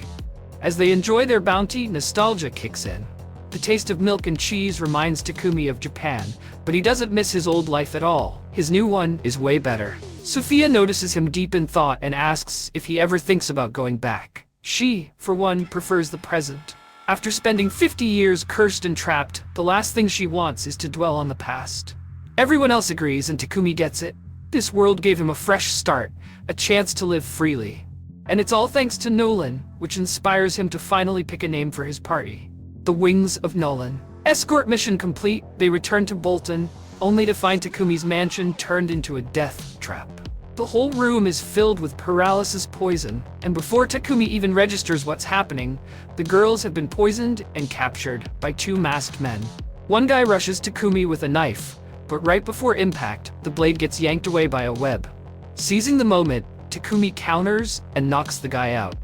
As they enjoy their bounty, nostalgia kicks in. The taste of milk and cheese reminds Takumi of Japan, but he doesn't miss his old life at all. His new one is way better. Sophia notices him deep in thought and asks if he ever thinks about going back. She, for one, prefers the present. After spending 50 years cursed and trapped, the last thing she wants is to dwell on the past. Everyone else agrees, and Takumi gets it. This world gave him a fresh start, a chance to live freely. And it's all thanks to Nolan, which inspires him to finally pick a name for his party. The Wings of Nolan. Escort mission complete, they return to Bolton, only to find Takumi's mansion turned into a death trap. The whole room is filled with paralysis poison, and before Takumi even registers what's happening, the girls have been poisoned and captured by 2 masked men. One guy rushes Takumi with a knife, but right before impact, the blade gets yanked away by a web. Seizing the moment, Takumi counters and knocks the guy out.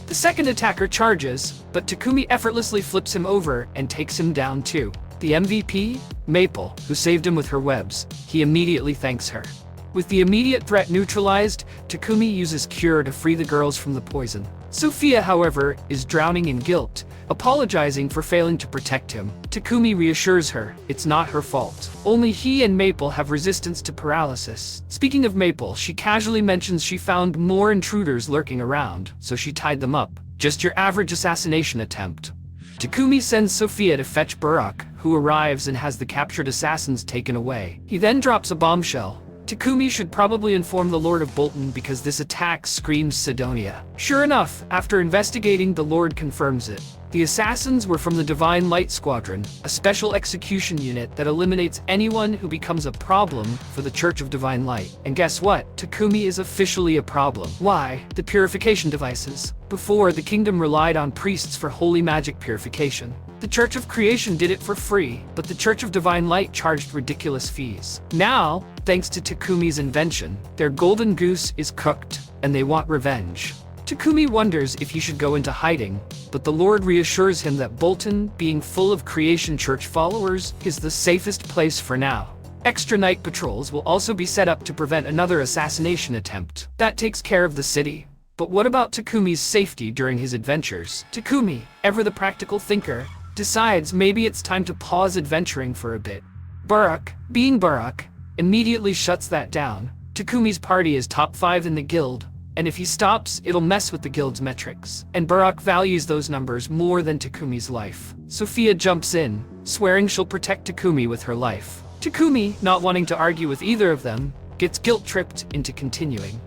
The second attacker charges, but Takumi effortlessly flips him over and takes him down too. The MVP, Maple, who saved him with her webs, he immediately thanks her. With the immediate threat neutralized, Takumi uses Cure to free the girls from the poison. Sophia, however, is drowning in guilt, apologizing for failing to protect him. Takumi reassures her it's not her fault. Only he and Maple have resistance to paralysis. Speaking of Maple, she casually mentions she found more intruders lurking around, so she tied them up. Just your average assassination attempt. Takumi sends Sophia to fetch Burak, who arrives and has the captured assassins taken away. He then drops a bombshell. Takumi should probably inform the Lord of Bolton because this attack screams Sidonia. Sure enough, after investigating, the Lord confirms it. The assassins were from the Divine Light Squadron, a special execution unit that eliminates anyone who becomes a problem for the Church of Divine Light. And guess what? Takumi is officially a problem. Why? The purification devices. Before, the kingdom relied on priests for holy magic purification. The Church of Creation did it for free, but the Church of Divine Light charged ridiculous fees. Now, thanks to Takumi's invention, their golden goose is cooked, and they want revenge. Takumi wonders if he should go into hiding, but the Lord reassures him that Bolton, being full of Creation Church followers, is the safest place for now. Extra night patrols will also be set up to prevent another assassination attempt. That takes care of the city. But what about Takumi's safety during his adventures? Takumi, ever the practical thinker, decides maybe it's time to pause adventuring for a bit. Burak, being Burak, immediately shuts that down. Takumi's party is top 5 in the guild, and if he stops, it'll mess with the guild's metrics. And Burak values those numbers more than Takumi's life. Sophia jumps in, swearing she'll protect Takumi with her life. Takumi, not wanting to argue with either of them, gets guilt-tripped into continuing.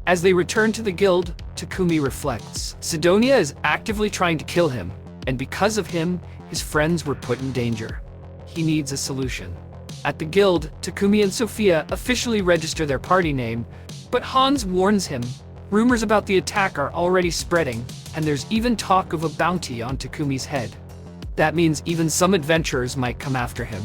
As they return to the guild, Takumi reflects. Sidonia is actively trying to kill him, and because of him, his friends were put in danger. He needs a solution. At the guild, Takumi and Sophia officially register their party name, but Hans warns him. Rumors about the attack are already spreading, and there's even talk of a bounty on Takumi's head. That means even some adventurers might come after him.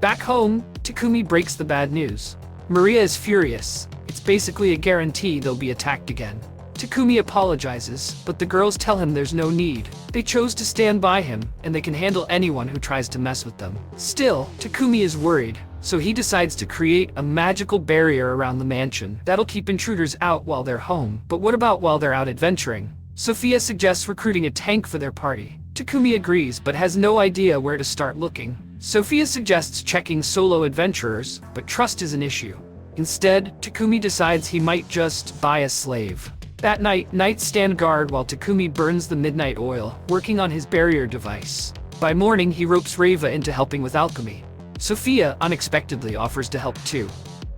Back home, Takumi breaks the bad news. Maria is furious. It's basically a guarantee they'll be attacked again. Takumi apologizes, but the girls tell him there's no need. They chose to stand by him, and they can handle anyone who tries to mess with them. Still, Takumi is worried, so he decides to create a magical barrier around the mansion that'll keep intruders out while they're home. But what about while they're out adventuring? Sophia suggests recruiting a tank for their party. Takumi agrees, but has no idea where to start looking. Sophia suggests checking solo adventurers, but trust is an issue. Instead, Takumi decides he might just buy a slave. That night, knights stand guard while Takumi burns the midnight oil, working on his barrier device. By morning, he ropes Reva into helping with alchemy. Sophia unexpectedly offers to help too.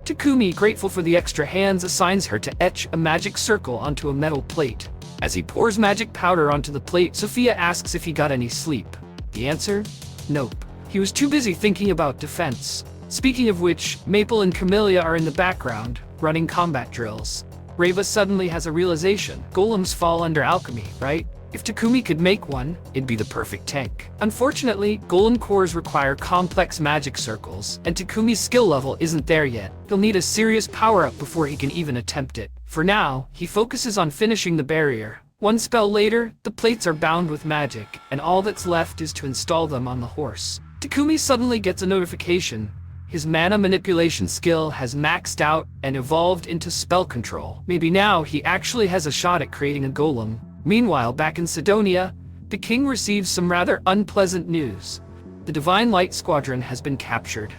Takumi, grateful for the extra hands, assigns her to etch a magic circle onto a metal plate. As he pours magic powder onto the plate, Sophia asks if he got any sleep. The answer? Nope. He was too busy thinking about defense. Speaking of which, Maple and Camellia are in the background, running combat drills. Reva suddenly has a realization. Golems fall under alchemy, right? If Takumi could make one, it'd be the perfect tank. Unfortunately, golem cores require complex magic circles, and Takumi's skill level isn't there yet. He'll need a serious power-up before he can even attempt it. For now, he focuses on finishing the barrier. One spell later, the plates are bound with magic, and all that's left is to install them on the horse. Takumi suddenly gets a notification. His mana manipulation skill has maxed out and evolved into spell control. Maybe now he actually has a shot at creating a golem. Meanwhile, back in Sidonia, the king receives some rather unpleasant news. The Divine Light Squadron has been captured.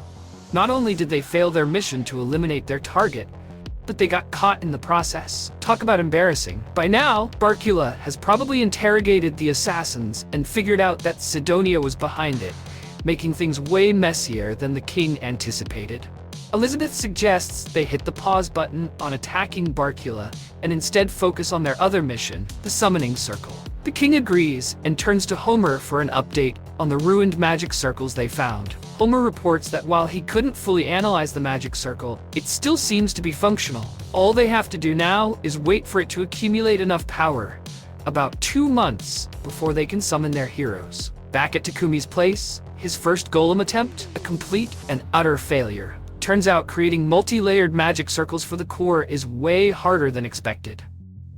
Not only did they fail their mission to eliminate their target, but they got caught in the process. Talk about embarrassing. By now, Barkula has probably interrogated the assassins and figured out that Sidonia was behind it, making things way messier than the king anticipated. Elizabeth suggests they hit the pause button on attacking Barkula and instead focus on their other mission, the summoning circle. The king agrees and turns to Homer for an update on the ruined magic circles they found. Homer reports that while he couldn't fully analyze the magic circle, it still seems to be functional. All they have to do now is wait for it to accumulate enough power, about 2 months before they can summon their heroes. Back at Takumi's place, his first golem attempt, a complete and utter failure. Turns out creating multi-layered magic circles for the core is way harder than expected.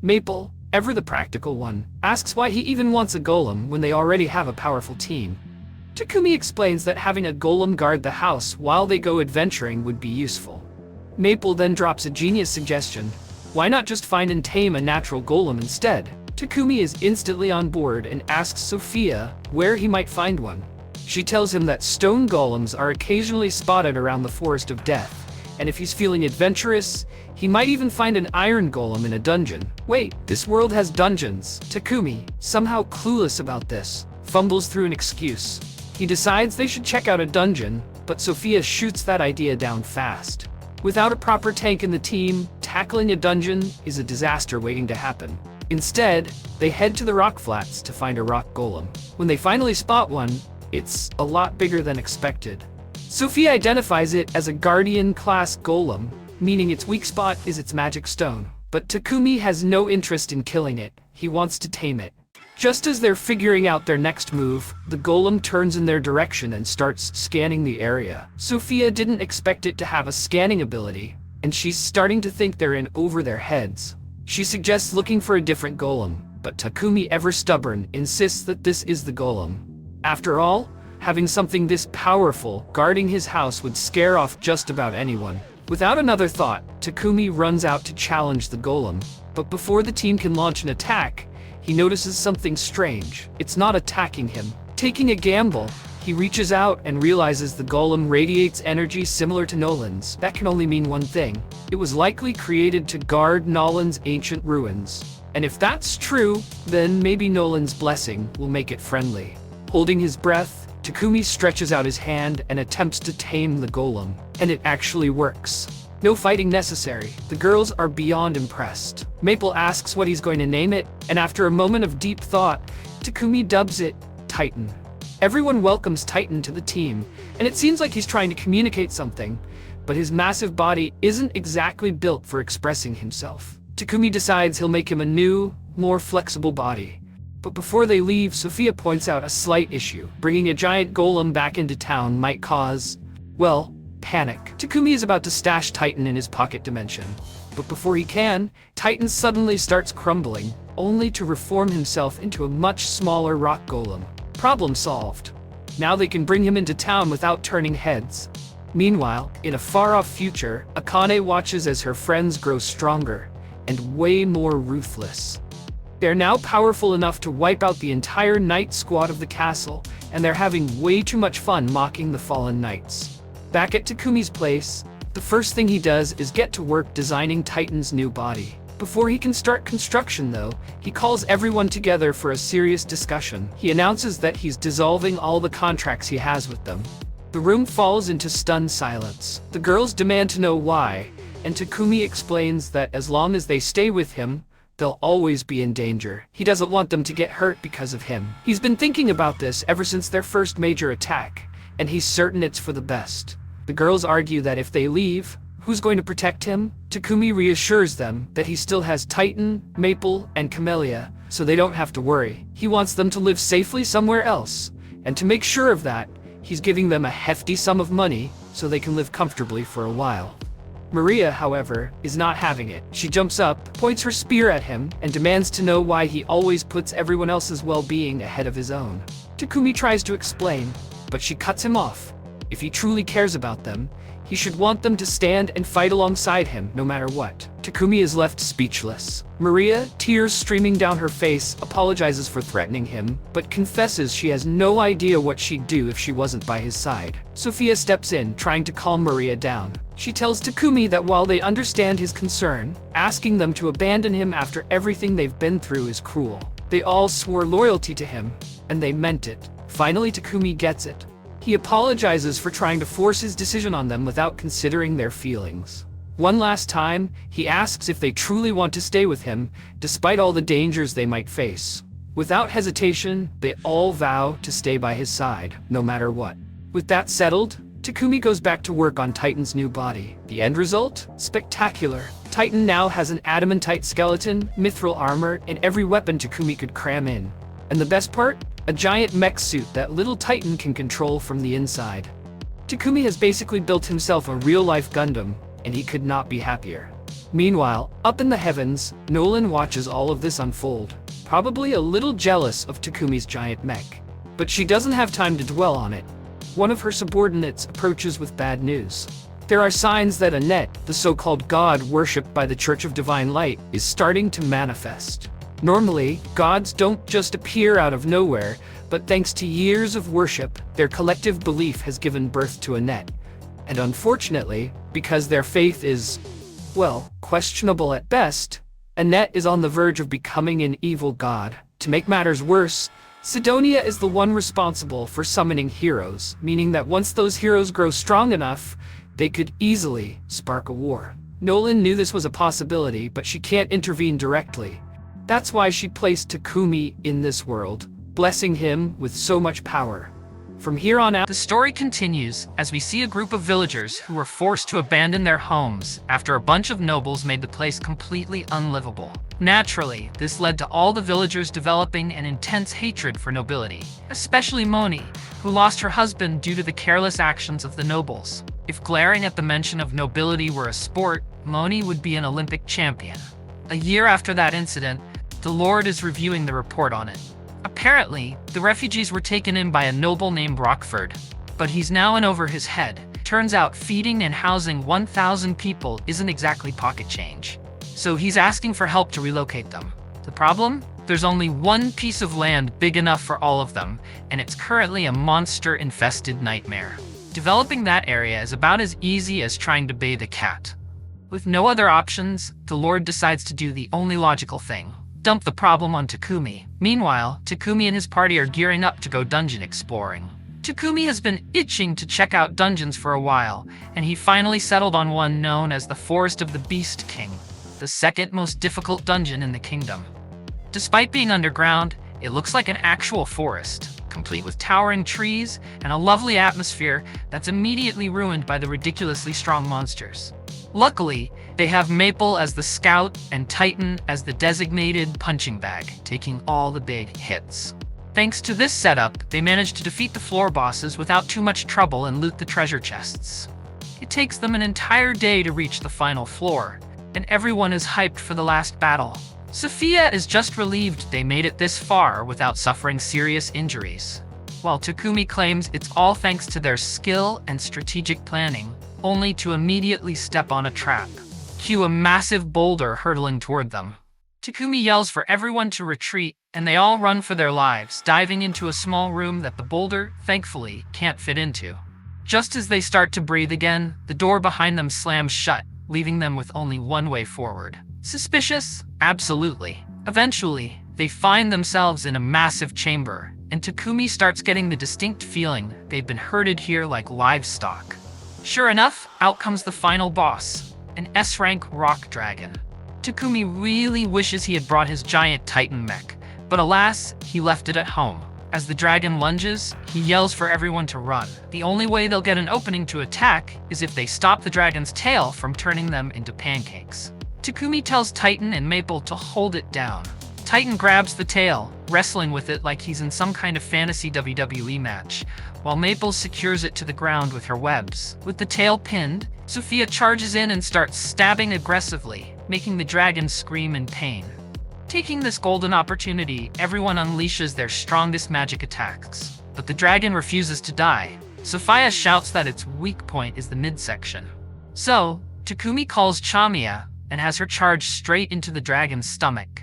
Maple, ever the practical one, asks why he even wants a golem when they already have a powerful team. Takumi explains that having a golem guard the house while they go adventuring would be useful. Maple then drops a genius suggestion. Why not just find and tame a natural golem instead? Takumi is instantly on board and asks Sophia where he might find one. She tells him that stone golems are occasionally spotted around the Forest of Death, and if he's feeling adventurous, he might even find an iron golem in a dungeon. Wait, this world has dungeons. Takumi, somehow clueless about this, fumbles through an excuse. He decides they should check out a dungeon, but Sophia shoots that idea down fast. Without a proper tank in the team, tackling a dungeon is a disaster waiting to happen. Instead, they head to the rock flats to find a rock golem. When they finally spot one, it's a lot bigger than expected. Sophia identifies it as a Guardian-class golem, meaning its weak spot is its magic stone. But Takumi has no interest in killing it. He wants to tame it. Just as they're figuring out their next move, the golem turns in their direction and starts scanning the area. Sophia didn't expect it to have a scanning ability, and she's starting to think they're in over their heads. She suggests looking for a different golem, but Takumi, ever stubborn, insists that this is the golem. After all, having something this powerful guarding his house would scare off just about anyone. Without another thought, Takumi runs out to challenge the golem, but before the team can launch an attack, he notices something strange. It's not attacking him. Taking a gamble, he reaches out and realizes the golem radiates energy similar to Nolan's. That can only mean one thing. It was likely created to guard Nolan's ancient ruins. And if that's true, then maybe Nolan's blessing will make it friendly. Holding his breath, Takumi stretches out his hand and attempts to tame the golem. And it actually works. No fighting necessary. The girls are beyond impressed. Maple asks what he's going to name it, and after a moment of deep thought, Takumi dubs it Titan. Everyone welcomes Titan to the team, and it seems like he's trying to communicate something, but his massive body isn't exactly built for expressing himself. Takumi decides he'll make him a new, more flexible body. But before they leave, Sophia points out a slight issue. Bringing a giant golem back into town might cause, well, panic. Takumi is about to stash Titan in his pocket dimension. But before he can, Titan suddenly starts crumbling, only to reform himself into a much smaller rock golem. Problem solved. Now they can bring him into town without turning heads. Meanwhile, in a far-off future, Akane watches as her friends grow stronger and way more ruthless. They're now powerful enough to wipe out the entire knight squad of the castle, and they're having way too much fun mocking the fallen knights. Back at Takumi's place, the first thing he does is get to work designing Titan's new body. Before he can start construction, though, he calls everyone together for a serious discussion. He announces that he's dissolving all the contracts he has with them. The room falls into stunned silence. The girls demand to know why, and Takumi explains that as long as they stay with him, they'll always be in danger. He doesn't want them to get hurt because of him. He's been thinking about this ever since their first major attack, and he's certain it's for the best. The girls argue that if they leave, who's going to protect him? Takumi reassures them that he still has Titan, Maple, and Camellia, so they don't have to worry. He wants them to live safely somewhere else, and to make sure of that, he's giving them a hefty sum of money so they can live comfortably for a while. Maria, however, is not having it. She jumps up, points her spear at him, and demands to know why he always puts everyone else's well-being ahead of his own. Takumi tries to explain, but she cuts him off. If he truly cares about them, he should want them to stand and fight alongside him, no matter what. Takumi is left speechless. Maria, tears streaming down her face, apologizes for threatening him, but confesses she has no idea what she'd do if she wasn't by his side. Sophia steps in, trying to calm Maria down. She tells Takumi that while they understand his concern, asking them to abandon him after everything they've been through is cruel. They all swore loyalty to him, and they meant it. Finally, Takumi gets it. He apologizes for trying to force his decision on them without considering their feelings. One last time, he asks if they truly want to stay with him, despite all the dangers they might face. Without hesitation, they all vow to stay by his side, no matter what. With that settled, Takumi goes back to work on Titan's new body. The end result? Spectacular. Titan now has an adamantite skeleton, mithril armor, and every weapon Takumi could cram in. And the best part? A giant mech suit that little Titan can control from the inside. Takumi has basically built himself a real-life Gundam, and he could not be happier. Meanwhile, up in the heavens, Nolan watches all of this unfold, probably a little jealous of Takumi's giant mech. But she doesn't have time to dwell on it. One of her subordinates approaches with bad news. There are signs that Annette, the so-called god worshipped by the Church of Divine Light, is starting to manifest. Normally, gods don't just appear out of nowhere, but thanks to years of worship, their collective belief has given birth to a net. And unfortunately, because their faith is, well, questionable at best, Annette is on the verge of becoming an evil god. To make matters worse, Sidonia is the one responsible for summoning heroes, meaning that once those heroes grow strong enough, they could easily spark a war. Nolan knew this was a possibility, but she can't intervene directly. That's why she placed Takumi in this world, blessing him with so much power. From here on out, the story continues as we see a group of villagers who were forced to abandon their homes after a bunch of nobles made the place completely unlivable. Naturally, this led to all the villagers developing an intense hatred for nobility, especially Moni, who lost her husband due to the careless actions of the nobles. If glaring at the mention of nobility were a sport, Moni would be an Olympic champion. A year after that incident, the Lord is reviewing the report on it. Apparently, the refugees were taken in by a noble named Rockford, but he's now in over his head. Turns out feeding and housing 1,000 people isn't exactly pocket change, so he's asking for help to relocate them. The problem? There's only one piece of land big enough for all of them, and it's currently a monster-infested nightmare. Developing that area is about as easy as trying to bathe a cat. With no other options, the Lord decides to do the only logical thing: dump the problem on Takumi. Meanwhile, Takumi and his party are gearing up to go dungeon exploring. Takumi has been itching to check out dungeons for a while, and he finally settled on one known as the Forest of the Beast King, the second most difficult dungeon in the kingdom. Despite being underground, it looks like an actual forest, complete with towering trees and a lovely atmosphere that's immediately ruined by the ridiculously strong monsters. Luckily, they have Maple as the scout and Titan as the designated punching bag, taking all the big hits. Thanks to this setup, they manage to defeat the floor bosses without too much trouble and loot the treasure chests. It takes them an entire day to reach the final floor, and everyone is hyped for the last battle. Sophia is just relieved they made it this far without suffering serious injuries, while Takumi claims it's all thanks to their skill and strategic planning, only to immediately step on a trap. Cue a massive boulder hurtling toward them. Takumi yells for everyone to retreat, and they all run for their lives, diving into a small room that the boulder, thankfully, can't fit into. Just as they start to breathe again, the door behind them slams shut, leaving them with only one way forward. Suspicious? Absolutely. Eventually, they find themselves in a massive chamber, and Takumi starts getting the distinct feeling they've been herded here like livestock. Sure enough, out comes the final boss, an S-rank rock dragon. Takumi really wishes he had brought his giant Titan mech, but alas, he left it at home. As the dragon lunges, he yells for everyone to run. The only way they'll get an opening to attack is if they stop the dragon's tail from turning them into pancakes. Takumi tells Titan and Maple to hold it down. Titan grabs the tail, wrestling with it like he's in some kind of fantasy WWE match, while Maple secures it to the ground with her webs. With the tail pinned, Sophia charges in and starts stabbing aggressively, making the dragon scream in pain. Taking this golden opportunity, everyone unleashes their strongest magic attacks, but the dragon refuses to die. Sophia shouts that its weak point is the midsection. So, Takumi calls Chamiya and has her charge straight into the dragon's stomach.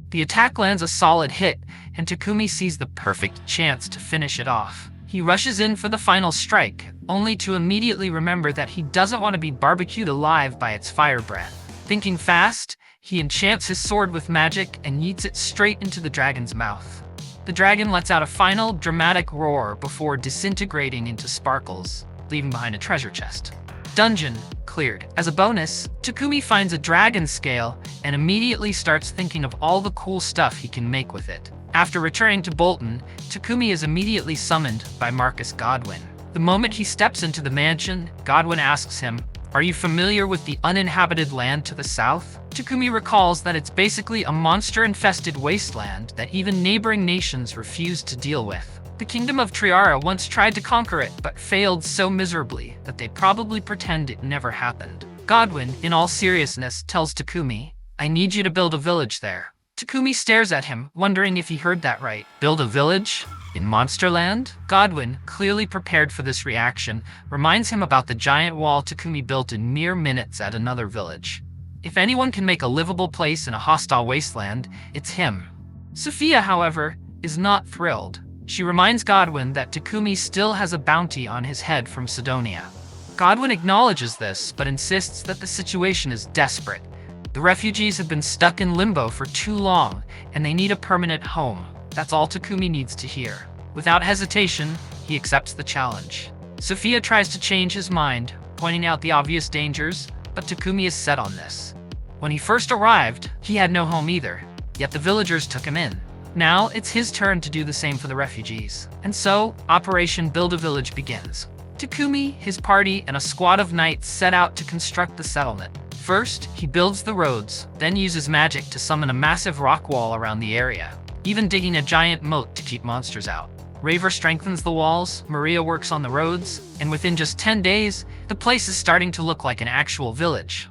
The attack lands a solid hit, and Takumi sees the perfect chance to finish it off. He rushes in for the final strike, only to immediately remember that he doesn't want to be barbecued alive by its fire breath. Thinking fast, he enchants his sword with magic and yeets it straight into the dragon's mouth. The dragon lets out a final, dramatic roar before disintegrating into sparkles, leaving behind a treasure chest. Dungeon cleared. As a bonus, Takumi finds a dragon scale and immediately starts thinking of all the cool stuff he can make with it. After returning to Bolton, Takumi is immediately summoned by Marcus Godwin. The moment he steps into the mansion, Godwin asks him, "Are you familiar with the uninhabited land to the south?" Takumi recalls that it's basically a monster-infested wasteland that even neighboring nations refuse to deal with. The kingdom of Triara once tried to conquer it, but failed so miserably that they'd probably pretend it never happened. Godwin, in all seriousness, tells Takumi, "I need you to build a village there." Takumi stares at him, wondering if he heard that right. Build a village? In Monsterland? Godwin, clearly prepared for this reaction, reminds him about the giant wall Takumi built in mere minutes at another village. If anyone can make a livable place in a hostile wasteland, it's him. Sophia, however, is not thrilled. She reminds Godwin that Takumi still has a bounty on his head from Sidonia. Godwin acknowledges this, but insists that the situation is desperate. The refugees have been stuck in limbo for too long, and they need a permanent home. That's all Takumi needs to hear. Without hesitation, he accepts the challenge. Sophia tries to change his mind, pointing out the obvious dangers, but Takumi is set on this. When he first arrived, he had no home either, yet the villagers took him in. Now, it's his turn to do the same for the refugees. And so, Operation Build a Village begins. Takumi, his party, and a squad of knights set out to construct the settlement. First, he builds the roads, then uses magic to summon a massive rock wall around the area, even digging a giant moat to keep monsters out. Raver strengthens the walls, Maria works on the roads, and within just 10 days, the place is starting to look like an actual village.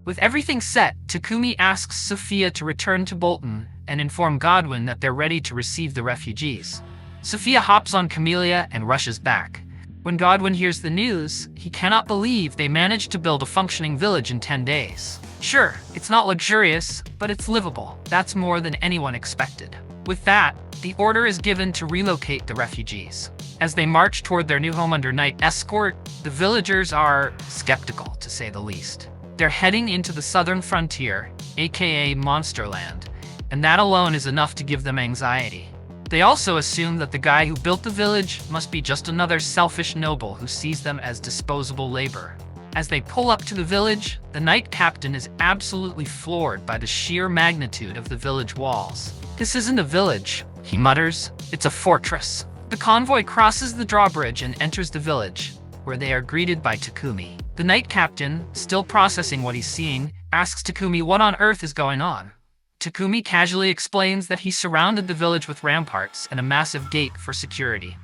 With everything set, Takumi asks Sophia to return to Bolton and inform Godwin that they're ready to receive the refugees. Sophia hops on Camellia and rushes back. When Godwin hears the news, he cannot believe they managed to build a functioning village in 10 days. Sure, it's not luxurious, but it's livable. That's more than anyone expected. With that, the order is given to relocate the refugees. As they march toward their new home under night escort, the villagers are skeptical, to say the least. They're heading into the southern frontier, aka Monsterland, and that alone is enough to give them anxiety. They also assume that the guy who built the village must be just another selfish noble who sees them as disposable labor. As they pull up to the village, the knight captain is absolutely floored by the sheer magnitude of the village walls. "This isn't a village," he mutters. "It's a fortress." The convoy crosses the drawbridge and enters the village, where they are greeted by Takumi. The knight captain, still processing what he's seeing, asks Takumi what on earth is going on. Takumi casually explains that he surrounded the village with ramparts and a massive gate for security.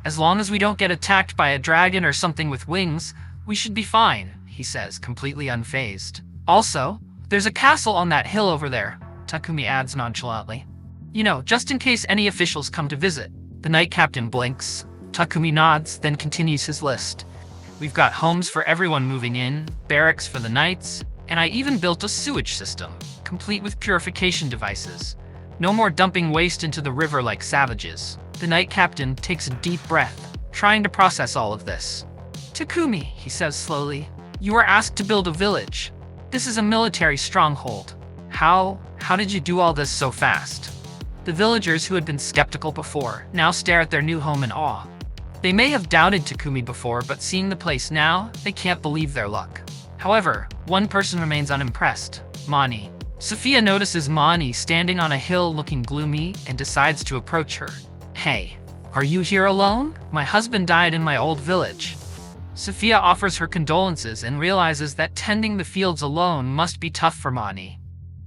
"As long as we don't get attacked by a dragon or something with wings, we should be fine," he says, completely unfazed. "Also, there's a castle on that hill over there," Takumi adds nonchalantly. "You know, just in case any officials come to visit." The knight captain blinks. Takumi nods, then continues his list. "We've got homes for everyone moving in, barracks for the knights, and I even built a sewage system, complete with purification devices. No more dumping waste into the river like savages." The knight captain takes a deep breath, trying to process all of this. "Takumi," he says slowly, "you were asked to build a village. This is a military stronghold. How did you do all this so fast?" The villagers who had been skeptical before now stare at their new home in awe. They may have doubted Takumi before, but seeing the place now, they can't believe their luck. However, one person remains unimpressed, Mani. Sophia notices Mani standing on a hill looking gloomy and decides to approach her. "Hey, are you here alone? My husband died in my old village." Sophia offers her condolences and realizes that tending the fields alone must be tough for Mani.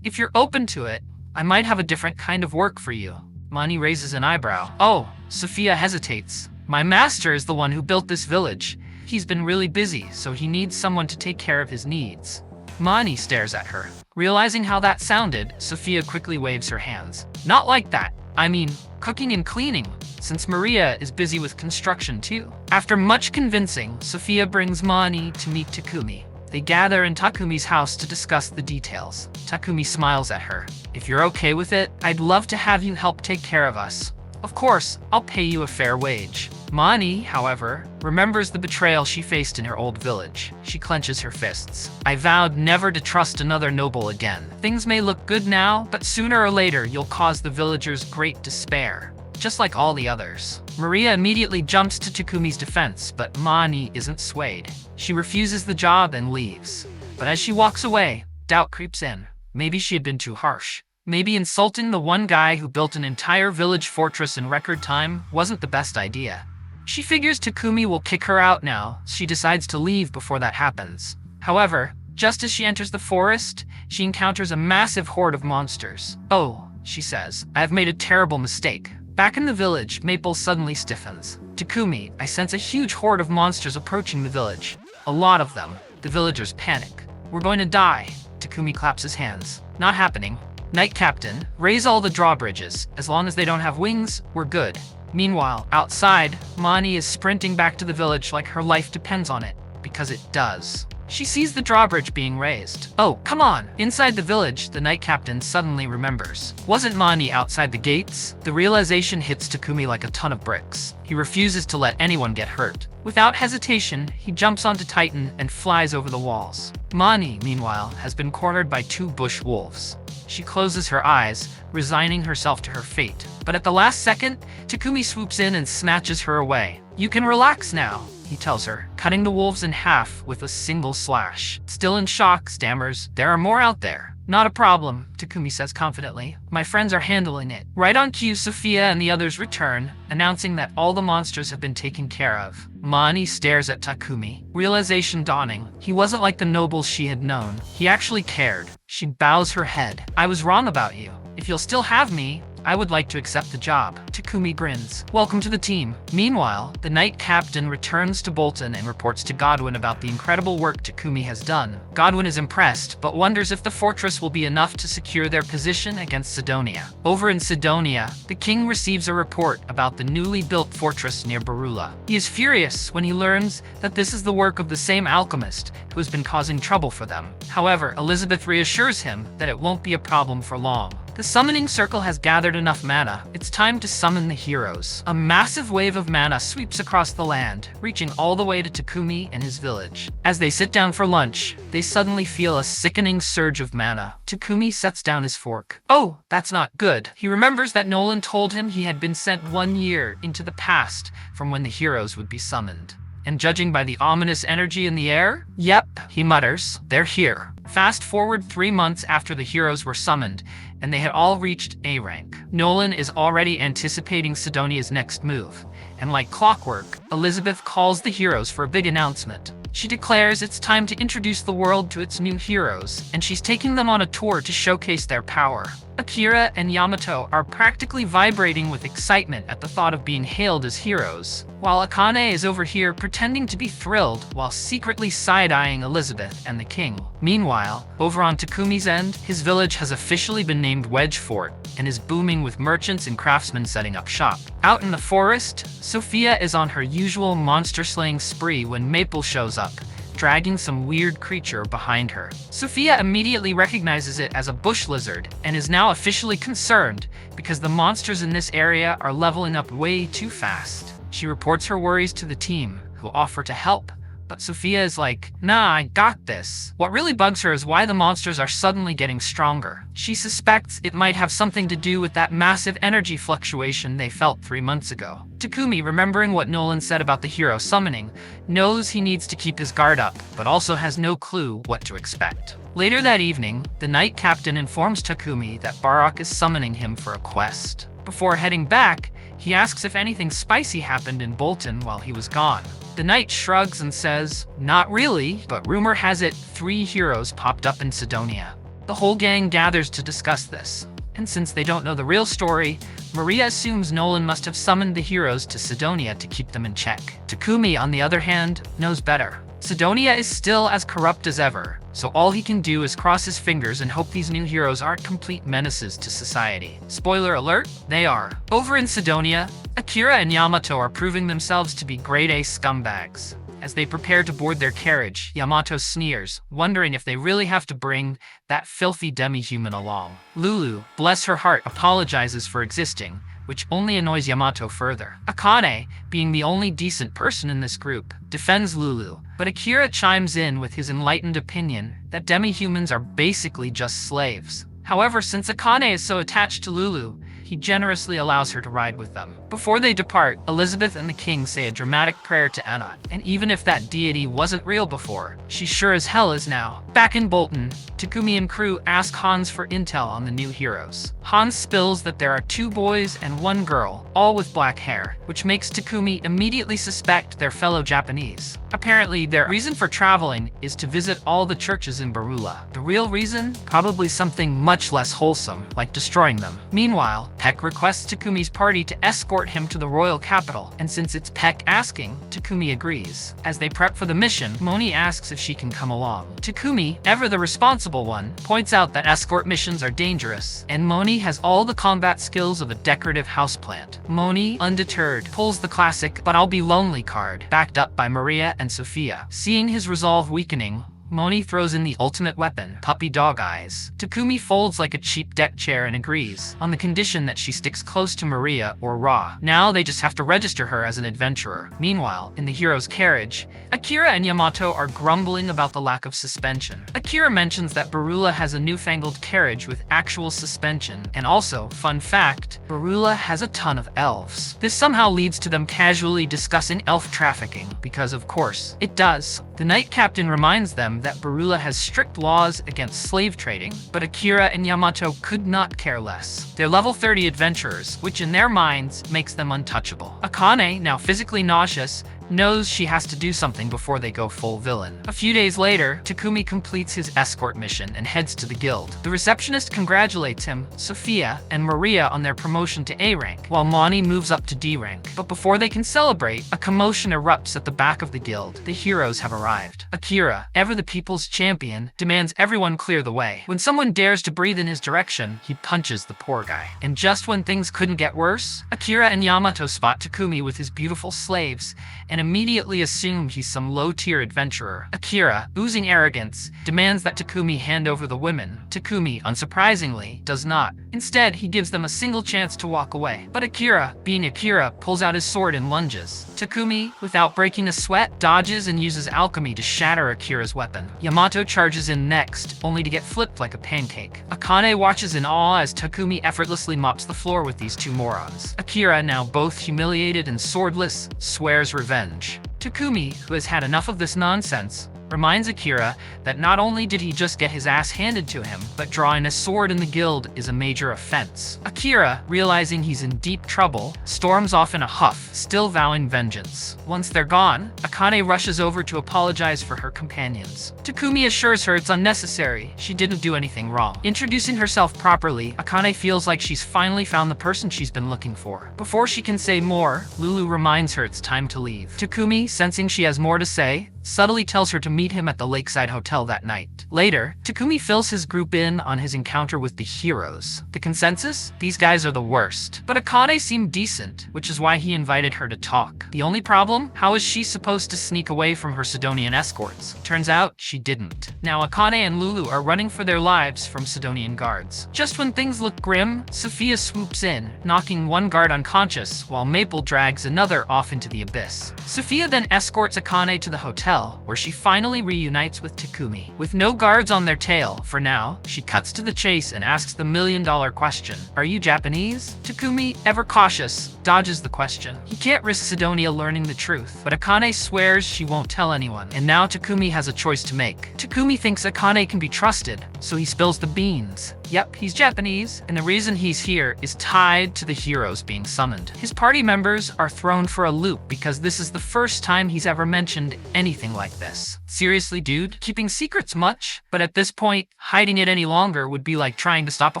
"If you're open to it, I might have a different kind of work for you." Mani raises an eyebrow. "Oh," Sophia hesitates. "My master is the one who built this village. He's been really busy, so he needs someone to take care of his needs." Mani stares at her. Realizing how that sounded, Sophia quickly waves her hands. "Not like that. I mean, cooking and cleaning, since Maria is busy with construction too." After much convincing, Sophia brings Mani to meet Takumi. They gather in Takumi's house to discuss the details. Takumi smiles at her. "If you're okay with it, I'd love to have you help take care of us. Of course, I'll pay you a fair wage." Mani, however, remembers the betrayal she faced in her old village. She clenches her fists. "I vowed never to trust another noble again. Things may look good now, but sooner or later you'll cause the villagers great despair, just like all the others." Maria immediately jumps to Takumi's defense, but Mani isn't swayed. She refuses the job and leaves. But as she walks away, doubt creeps in. Maybe she had been too harsh. Maybe insulting the one guy who built an entire village fortress in record time wasn't the best idea. She figures Takumi will kick her out now. She decides to leave before that happens. However, just as she enters the forest, she encounters a massive horde of monsters. "Oh," she says, "I have made a terrible mistake." Back in the village, Maple suddenly stiffens. "Takumi, I sense a huge horde of monsters approaching the village. A lot of them." The villagers panic. "We're going to die." Takumi claps his hands. "Not happening." "Knight Captain, raise all the drawbridges. As long as they don't have wings, we're good." Meanwhile, outside, Mani is sprinting back to the village like her life depends on it. because it does. She sees the drawbridge being raised. Oh, come on! Inside the village, the knight captain suddenly remembers. Wasn't Mani outside the gates? The realization hits Takumi like a ton of bricks. He refuses to let anyone get hurt. Without hesitation, he jumps onto Titan and flies over the walls. Mani, meanwhile, has been cornered by 2 bush wolves. She closes her eyes, resigning herself to her fate. But at the last second, Takumi swoops in and snatches her away. You can relax now, he tells her, cutting the wolves in half with a single slash. Still in shock, stammers, there are more out there. Not a problem, Takumi says confidently. My friends are handling it. Right on cue, Sophia and the others return, announcing that all the monsters have been taken care of. Mani stares at Takumi, realization dawning. He wasn't like the nobles she had known. He actually cared. She bows her head. I was wrong about you. If you'll still have me, I would like to accept the job. Takumi grins. Welcome to the team. Meanwhile, the knight captain returns to Bolton and reports to Godwin about the incredible work Takumi has done. Godwin is impressed, but wonders if the fortress will be enough to secure their position against Sidonia. Over in Sidonia, the king receives a report about the newly built fortress near Barula. He is furious when he learns that this is the work of the same alchemist who has been causing trouble for them. However, Elizabeth reassures him that it won't be a problem for long. The summoning circle has gathered enough mana. It's time to summon the heroes. A massive wave of mana sweeps across the land, reaching all the way to Takumi and his village. As they sit down for lunch, they suddenly feel a sickening surge of mana. Takumi sets down his fork. Oh, that's not good. He remembers that Nolan told him he had been sent 1 year into the past from when the heroes would be summoned. And judging by the ominous energy in the air, yep, he mutters, they're here. Fast forward 3 months after the heroes were summoned, and they had all reached A rank. Nolan is already anticipating Sidonia's next move, and like clockwork, Elizabeth calls the heroes for a big announcement. She declares it's time to introduce the world to its new heroes, and she's taking them on a tour to showcase their power. Akira and Yamato are practically vibrating with excitement at the thought of being hailed as heroes, while Akane is over here pretending to be thrilled while secretly side-eyeing Elizabeth and the king. Meanwhile, over on Takumi's end, his village has officially been named Wedge Fort and is booming with merchants and craftsmen setting up shop. Out in the forest, Sophia is on her usual monster-slaying spree when Maple shows up, dragging some weird creature behind her. Sophia immediately recognizes it as a bush lizard and is now officially concerned because the monsters in this area are leveling up way too fast. She reports her worries to the team, who offer to help, but Sophia is like, nah, I got this. What really bugs her is why the monsters are suddenly getting stronger. She suspects it might have something to do with that massive energy fluctuation they felt 3 months ago. Takumi, remembering what Nolan said about the hero summoning, knows he needs to keep his guard up, but also has no clue what to expect. Later that evening, the knight captain informs Takumi that Barok is summoning him for a quest. Before heading back, he asks if anything spicy happened in Bolton while he was gone. The knight shrugs and says, not really, but rumor has it 3 heroes popped up in Sidonia. The whole gang gathers to discuss this, and since they don't know the real story, Maria assumes Nolan must have summoned the heroes to Sidonia to keep them in check. Takumi, on the other hand, knows better. Sidonia is still as corrupt as ever, so all he can do is cross his fingers and hope these new heroes aren't complete menaces to society. Spoiler alert, they are. Over in Sidonia, Akira and Yamato are proving themselves to be grade-A scumbags. As they prepare to board their carriage, Yamato sneers, wondering if they really have to bring that filthy demi-human along. Lulu, bless her heart, apologizes for existing, which only annoys Yamato further. Akane, being the only decent person in this group, defends Lulu, but Akira chimes in with his enlightened opinion that demi-humans are basically just slaves. However, since Akane is so attached to Lulu, he generously allows her to ride with them. Before they depart, Elizabeth and the king say a dramatic prayer to Anat, and even if that deity wasn't real before, she sure as hell is now. Back in Bolton, Takumi and crew ask Hans for intel on the new heroes. Hans spills that there are 2 boys and 1 girl, all with black hair, which makes Takumi immediately suspect they're fellow Japanese. Apparently, their reason for traveling is to visit all the churches in Barula. The real reason? Probably something much less wholesome, like destroying them. Meanwhile, Peck requests Takumi's party to escort him to the royal capital, and since it's Peck asking, Takumi agrees. As they prep for the mission, Moni asks if she can come along. Takumi, ever the responsible responsible one, points out that escort missions are dangerous, and Moni has all the combat skills of a decorative houseplant. Moni, undeterred, pulls the classic "but I'll be lonely" card, backed up by Maria and Sophia. Seeing his resolve weakening, Moni throws in the ultimate weapon, puppy dog eyes. Takumi folds like a cheap deck chair and agrees, on the condition that she sticks close to Maria or Ra. Now they just have to register her as an adventurer. Meanwhile, in the hero's carriage, Akira and Yamato are grumbling about the lack of suspension. Akira mentions that Barula has a newfangled carriage with actual suspension, and also, fun fact, Barula has a ton of elves. This somehow leads to them casually discussing elf trafficking, because of course, it does. The knight captain reminds them that Barula has strict laws against slave trading, but Akira and Yamato could not care less. They're level 30 adventurers, which in their minds makes them untouchable. Akane, now physically nauseous, knows she has to do something before they go full villain. A few days later, Takumi completes his escort mission and heads to the guild. The receptionist congratulates him, Sophia, and Maria on their promotion to A rank, while Moni moves up to D rank. But before they can celebrate, a commotion erupts at the back of the guild. The heroes have arrived. Akira, ever the people's champion, demands everyone clear the way. When someone dares to breathe in his direction, he punches the poor guy. And just when things couldn't get worse, Akira and Yamato spot Takumi with his beautiful slaves, and immediately assume he's some low-tier adventurer. Akira, oozing arrogance, demands that Takumi hand over the women. Takumi, unsurprisingly, does not. Instead, he gives them a single chance to walk away. But Akira, being Akira, pulls out his sword and lunges. Takumi, without breaking a sweat, dodges and uses alchemy to shatter Akira's weapon. Yamato charges in next, only to get flipped like a pancake. Akane watches in awe as Takumi effortlessly mops the floor with these two morons. Akira, now both humiliated and swordless, swears revenge. Takumi, who has had enough of this nonsense, reminds Akira that not only did he just get his ass handed to him, but drawing a sword in the guild is a major offense. Akira, realizing he's in deep trouble, storms off in a huff, still vowing vengeance. Once they're gone, Akane rushes over to apologize for her companions. Takumi assures her it's unnecessary, she didn't do anything wrong. Introducing herself properly, Akane feels like she's finally found the person she's been looking for. Before she can say more, Lulu reminds her it's time to leave. Takumi, sensing she has more to say, subtly tells her to meet him at the lakeside hotel that night. Later, Takumi fills his group in on his encounter with the heroes. The consensus? These guys are the worst. But Akane seemed decent, which is why he invited her to talk. The only problem? How is she supposed to sneak away from her Sidonian escorts? Turns out, she didn't. Now Akane and Lulu are running for their lives from Sidonian guards. Just when things look grim, Sophia swoops in, knocking one guard unconscious, while Maple drags another off into the abyss. Sophia then escorts Akane to the hotel, where she finally reunites with Takumi. With no guards on their tail, for now, she cuts to the chase and asks the million-dollar question. Are you Japanese? Takumi, ever cautious, dodges the question. He can't risk Sidonia learning the truth, but Akane swears she won't tell anyone, and now Takumi has a choice to make. Takumi thinks Akane can be trusted, so he spills the beans. Yep, he's Japanese, and the reason he's here is tied to the heroes being summoned. His party members are thrown for a loop because this is the first time he's ever mentioned anything like this. Seriously, dude? Keeping secrets much? But at this point, hiding it any longer would be like trying to stop a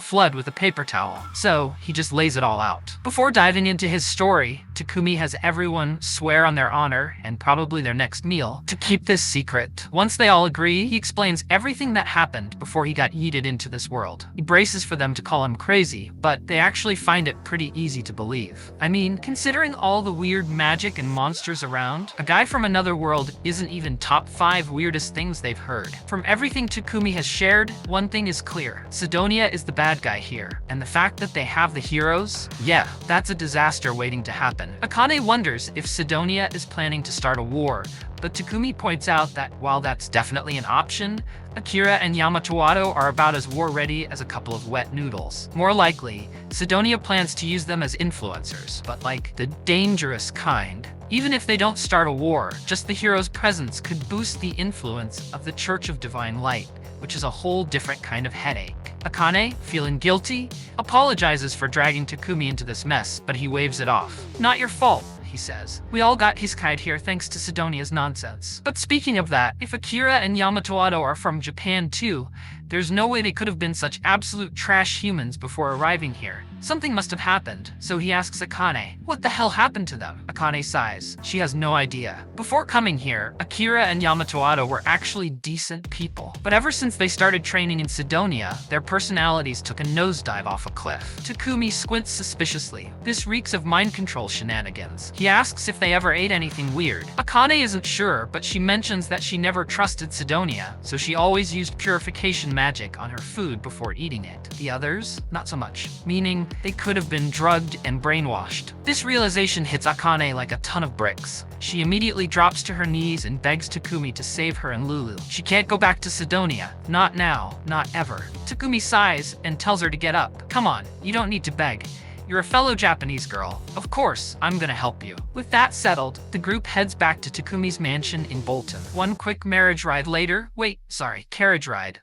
flood with a paper towel. So, he just lays it all out. Before diving into his story, Takumi has everyone swear on their honor, and probably their next meal, to keep this secret. Once they all agree, he explains everything that happened before he got yeeted into this world. He braces for them to call him crazy, but they actually find it pretty easy to believe. I mean, considering all the weird magic and monsters around, a guy from another world isn't even top 5 weirdest things they've heard. From everything Takumi has shared, one thing is clear. Sidonia is the bad guy here, and the fact that they have the heroes, yeah, that's a disaster waiting to happen. Akane wonders if Sidonia is planning to start a war, but Takumi points out that while that's definitely an option, Akira and Yamato are about as war-ready as a couple of wet noodles. More likely, Sidonia plans to use them as influencers, but like the dangerous kind. Even if they don't start a war, just the hero's presence could boost the influence of the Church of Divine Light, which is a whole different kind of headache. Akane, feeling guilty, apologizes for dragging Takumi into this mess, but he waves it off. Not your fault, he says. We all got Hiskide here thanks to Sidonia's nonsense. But speaking of that, if Akira and Yamato are from Japan too, There's no way they could have been such absolute trash humans before arriving here. Something must have happened, so he asks Akane, what the hell happened to them? Akane sighs. She has no idea. Before coming here, Akira and Yamatoado were actually decent people. But ever since they started training in Sidonia, their personalities took a nosedive off a cliff. Takumi squints suspiciously. This reeks of mind control shenanigans. He asks if they ever ate anything weird. Akane isn't sure, but she mentions that she never trusted Sidonia, so she always used purification magic on her food before eating it. The others, not so much, meaning they could have been drugged and brainwashed. This realization hits Akane like a ton of bricks. She immediately drops to her knees and begs Takumi to save her and Lulu. She can't go back to Sidonia. Not now, not ever. Takumi sighs and tells her to get up. Come on, you don't need to beg. You're a fellow Japanese girl. Of course, I'm gonna help you. With that settled, the group heads back to Takumi's mansion in Bolton. One quick carriage ride,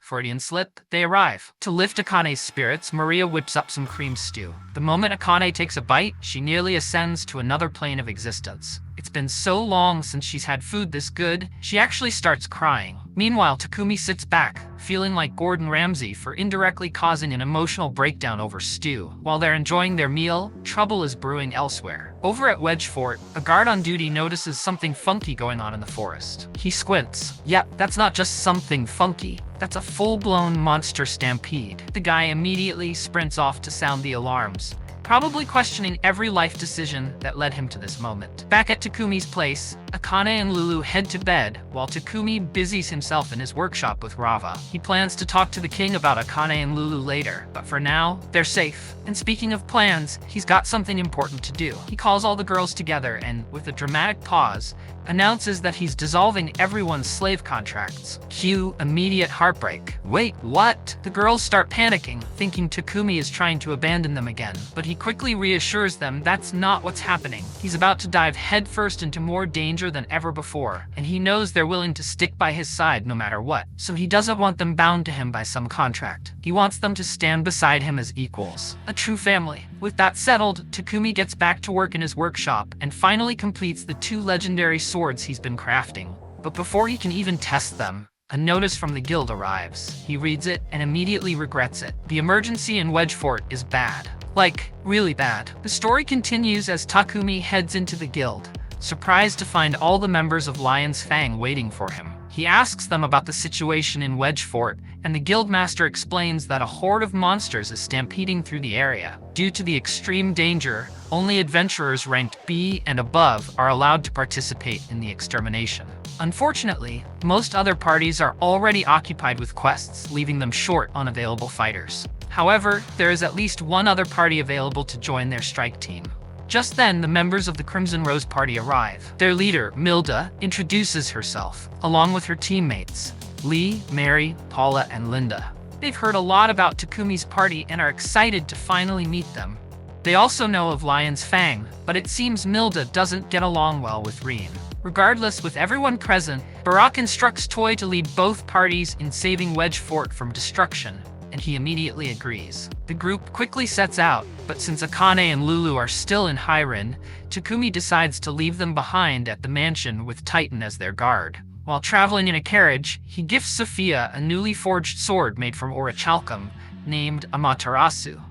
Freudian slip, they arrive. To lift Akane's spirits, Maria whips up some cream stew. The moment Akane takes a bite, she nearly ascends to another plane of existence. It's been so long since she's had food this good, she actually starts crying. Meanwhile, Takumi sits back, feeling like Gordon Ramsay for indirectly causing an emotional breakdown over stew. While they're enjoying their meal, trouble is brewing elsewhere. Over at Wedge Fort, a guard on duty notices something funky going on in the forest. He squints. Yep, that's not just something funky. That's a full-blown monster stampede. The guy immediately sprints off to sound the alarms, probably questioning every life decision that led him to this moment. Back at Takumi's place, Akane and Lulu head to bed while Takumi busies himself in his workshop with Rava. He plans to talk to the king about Akane and Lulu later, but for now, they're safe. And speaking of plans, he's got something important to do. He calls all the girls together and, with a dramatic pause, announces that he's dissolving everyone's slave contracts. Cue immediate heartbreak. Wait, what? The girls start panicking, thinking Takumi is trying to abandon them again, but he quickly reassures them that's not what's happening. He's about to dive headfirst into more danger than ever before, and he knows they're willing to stick by his side no matter what, so he doesn't want them bound to him by some contract. He wants them to stand beside him as equals. A true family. With that settled, Takumi gets back to work in his workshop and finally completes the 2 legendary swords he's been crafting. But before he can even test them, a notice from the guild arrives. He reads it and immediately regrets it. The emergency in Wedge Fort is bad. Like, really bad. The story continues as Takumi heads into the guild, surprised to find all the members of Lion's Fang waiting for him. He asks them about the situation in Wedge Fort, and the guildmaster explains that a horde of monsters is stampeding through the area. Due to the extreme danger, only adventurers ranked B and above are allowed to participate in the extermination. Unfortunately, most other parties are already occupied with quests, leaving them short on available fighters. However, there is at least one other party available to join their strike team. Just then, the members of the Crimson Rose Party arrive. Their leader, Milda, introduces herself, along with her teammates, Lee, Mary, Paula, and Linda. They've heard a lot about Takumi's party and are excited to finally meet them. They also know of Lion's Fang, but it seems Milda doesn't get along well with Reen. Regardless, with everyone present, Barak instructs Toy to lead both parties in saving Wedge Fort from destruction, and he immediately agrees. The group quickly sets out, but since Akane and Lulu are still in Hyrin, Takumi decides to leave them behind at the mansion with Titan as their guard. While traveling in a carriage, he gifts Sophia a newly forged sword made from orichalcum, named Amaterasu.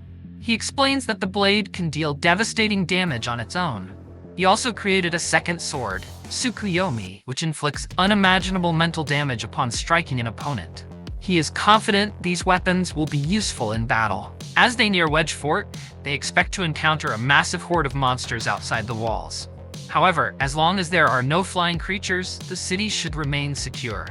He explains that the blade can deal devastating damage on its own. He also created a second sword, Tsukuyomi, which inflicts unimaginable mental damage upon striking an opponent. He is confident these weapons will be useful in battle. As they near Wedge Fort, they expect to encounter a massive horde of monsters outside the walls. However, as long as there are no flying creatures, the city should remain secure.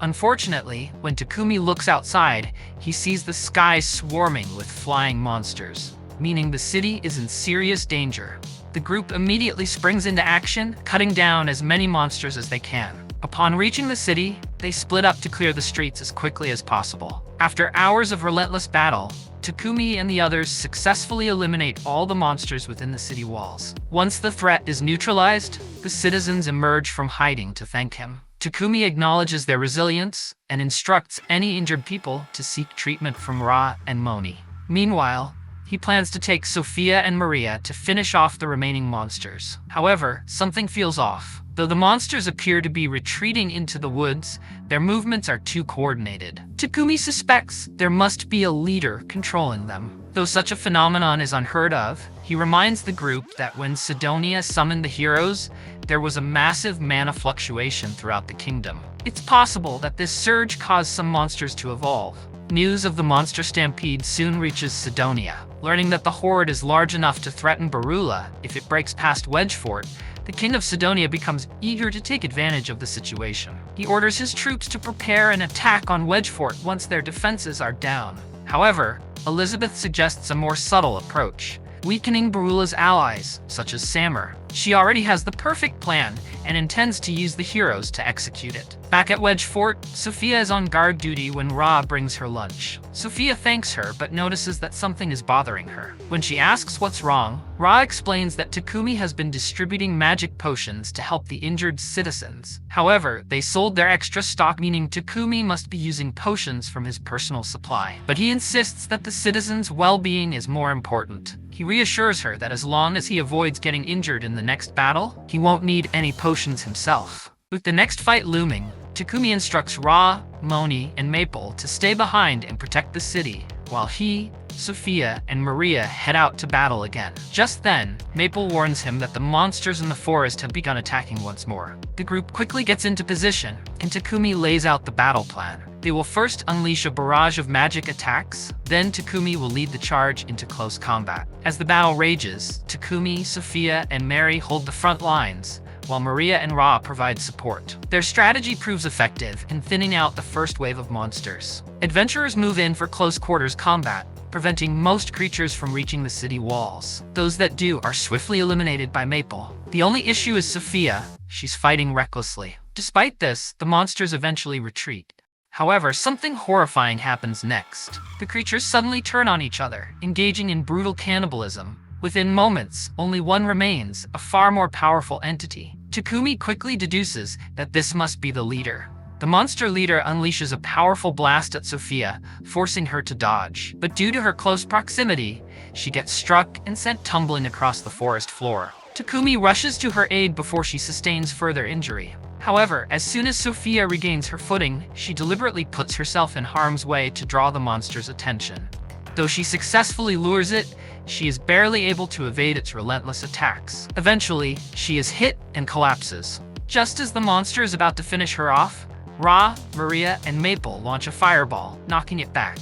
Unfortunately, when Takumi looks outside, he sees the sky swarming with flying monsters, meaning the city is in serious danger. The group immediately springs into action, cutting down as many monsters as they can. Upon reaching the city, they split up to clear the streets as quickly as possible. After hours of relentless battle, Takumi and the others successfully eliminate all the monsters within the city walls. Once the threat is neutralized, the citizens emerge from hiding to thank him. Takumi acknowledges their resilience and instructs any injured people to seek treatment from Ra and Moni. Meanwhile, He plans to take Sophia and Maria to finish off the remaining monsters. However, something feels off. Though the monsters appear to be retreating into the woods, their movements are too coordinated. Takumi suspects there must be a leader controlling them. Though such a phenomenon is unheard of, he reminds the group that when Sidonia summoned the heroes, there was a massive mana fluctuation throughout the kingdom. It's possible that this surge caused some monsters to evolve. News of the monster stampede soon reaches Sidonia. Learning that the horde is large enough to threaten Barula if it breaks past Wedgefort, the king of Sidonia becomes eager to take advantage of the situation. He orders his troops to prepare an attack on Wedgefort once their defenses are down. However, Elizabeth suggests a more subtle approach, weakening Barula's allies, such as Samur. She already has the perfect plan and intends to use the heroes to execute it. Back at Wedgefort, Sophia is on guard duty when Ra brings her lunch. Sophia thanks her but notices that something is bothering her. When she asks what's wrong, Ra explains that Takumi has been distributing magic potions to help the injured citizens. However, they sold their extra stock, meaning Takumi must be using potions from his personal supply. But he insists that the citizens' well-being is more important. He reassures her that as long as he avoids getting injured in the next battle, he won't need any potions himself. With the next fight looming, Takumi instructs Ra, Moni, and Maple to stay behind and protect the city, while he, Sophia, and Maria head out to battle again. Just then, Maple warns him that the monsters in the forest have begun attacking once more. The group quickly gets into position, and Takumi lays out the battle plan. They will first unleash a barrage of magic attacks, then Takumi will lead the charge into close combat. As the battle rages, Takumi, Sophia, and Mary hold the front lines, while Maria and Ra provide support. Their strategy proves effective in thinning out the first wave of monsters. Adventurers move in for close quarters combat, preventing most creatures from reaching the city walls. Those that do are swiftly eliminated by Maple. The only issue is Sophia. She's fighting recklessly. Despite this, the monsters eventually retreat. However, something horrifying happens next. The creatures suddenly turn on each other, engaging in brutal cannibalism. Within moments, only one remains, a far more powerful entity. Takumi quickly deduces that this must be the leader. The monster leader unleashes a powerful blast at Sophia, forcing her to dodge. But due to her close proximity, she gets struck and sent tumbling across the forest floor. Takumi rushes to her aid before she sustains further injury. However, as soon as Sophia regains her footing, she deliberately puts herself in harm's way to draw the monster's attention. Though she successfully lures it, she is barely able to evade its relentless attacks. Eventually, she is hit and collapses. Just as the monster is about to finish her off, Ra, Maria, and Maple launch a fireball, knocking it back.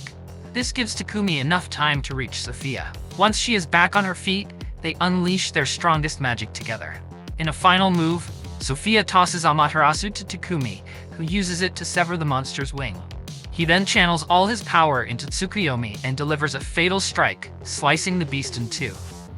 This gives Takumi enough time to reach Sophia. Once she is back on her feet, they unleash their strongest magic together. In a final move, Sophia tosses Amaterasu to Takumi, who uses it to sever the monster's wing. He then channels all his power into Tsukuyomi and delivers a fatal strike, slicing the beast in two.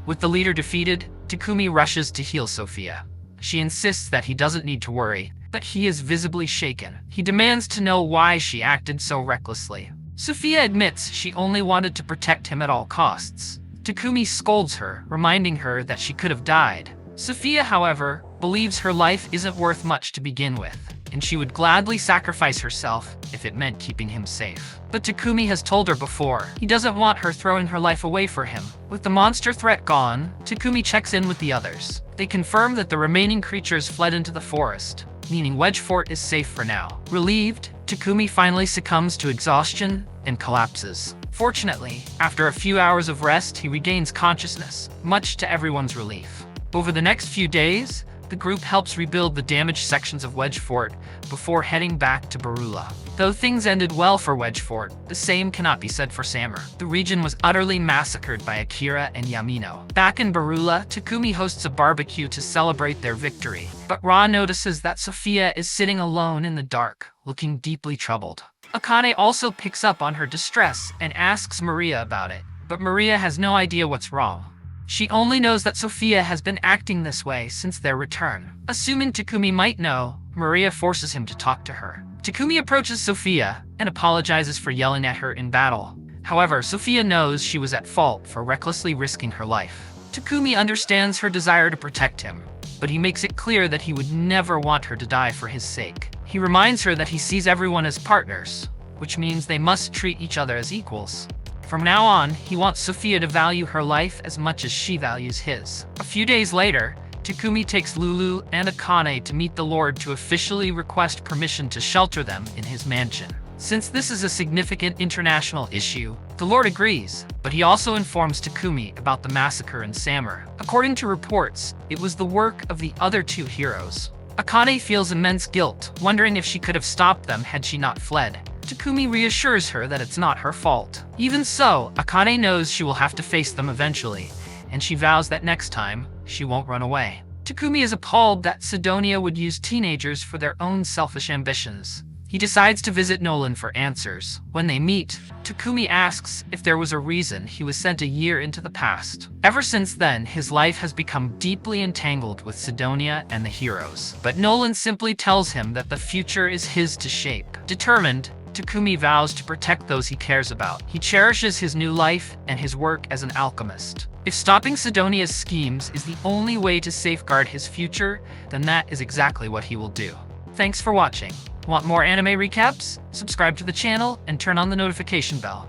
With the leader defeated, Takumi rushes to heal Sophia. She insists that he doesn't need to worry, but he is visibly shaken. He demands to know why she acted so recklessly. Sophia admits she only wanted to protect him at all costs. Takumi scolds her, reminding her that she could have died. Sophia, however, believes her life isn't worth much to begin with, and she would gladly sacrifice herself if it meant keeping him safe. But Takumi has told her before, he doesn't want her throwing her life away for him. With the monster threat gone, Takumi checks in with the others. They confirm that the remaining creatures fled into the forest, meaning Wedgefort is safe for now. Relieved, Takumi finally succumbs to exhaustion and collapses. Fortunately, after a few hours of rest, he regains consciousness, much to everyone's relief. Over the next few days, the group helps rebuild the damaged sections of Wedgefort before heading back to Barula. Though things ended well for Wedgefort, the same cannot be said for Samur. The region was utterly massacred by Akira and Yamino. Back in Barula, Takumi hosts a barbecue to celebrate their victory. But Ra notices that Sophia is sitting alone in the dark, looking deeply troubled. Akane also picks up on her distress and asks Maria about it, but Maria has no idea what's wrong. She only knows that Sophia has been acting this way since their return. Assuming Takumi might know, Maria forces him to talk to her. Takumi approaches Sophia and apologizes for yelling at her in battle. However, Sophia knows she was at fault for recklessly risking her life. Takumi understands her desire to protect him, but he makes it clear that he would never want her to die for his sake. He reminds her that he sees everyone as partners, which means they must treat each other as equals. From now on, he wants Sophia to value her life as much as she values his. A few days later, Takumi takes Lulu and Akane to meet the Lord to officially request permission to shelter them in his mansion. Since this is a significant international issue, the Lord agrees, but he also informs Takumi about the massacre in Samur. According to reports, it was the work of the other two heroes. Akane feels immense guilt, wondering if she could have stopped them had she not fled. Takumi reassures her that it's not her fault. Even so, Akane knows she will have to face them eventually, and she vows that next time, she won't run away. Takumi is appalled that Sidonia would use teenagers for their own selfish ambitions. He decides to visit Nolan for answers. When they meet, Takumi asks if there was a reason he was sent a year into the past. Ever since then, his life has become deeply entangled with Sidonia and the heroes. But Nolan simply tells him that the future is his to shape. Determined, Takumi vows to protect those he cares about. He cherishes his new life and his work as an alchemist. If stopping Sidonia's schemes is the only way to safeguard his future, then that is exactly what he will do. Thanks for watching. Want more anime recaps? Subscribe to the channel and turn on the notification bell.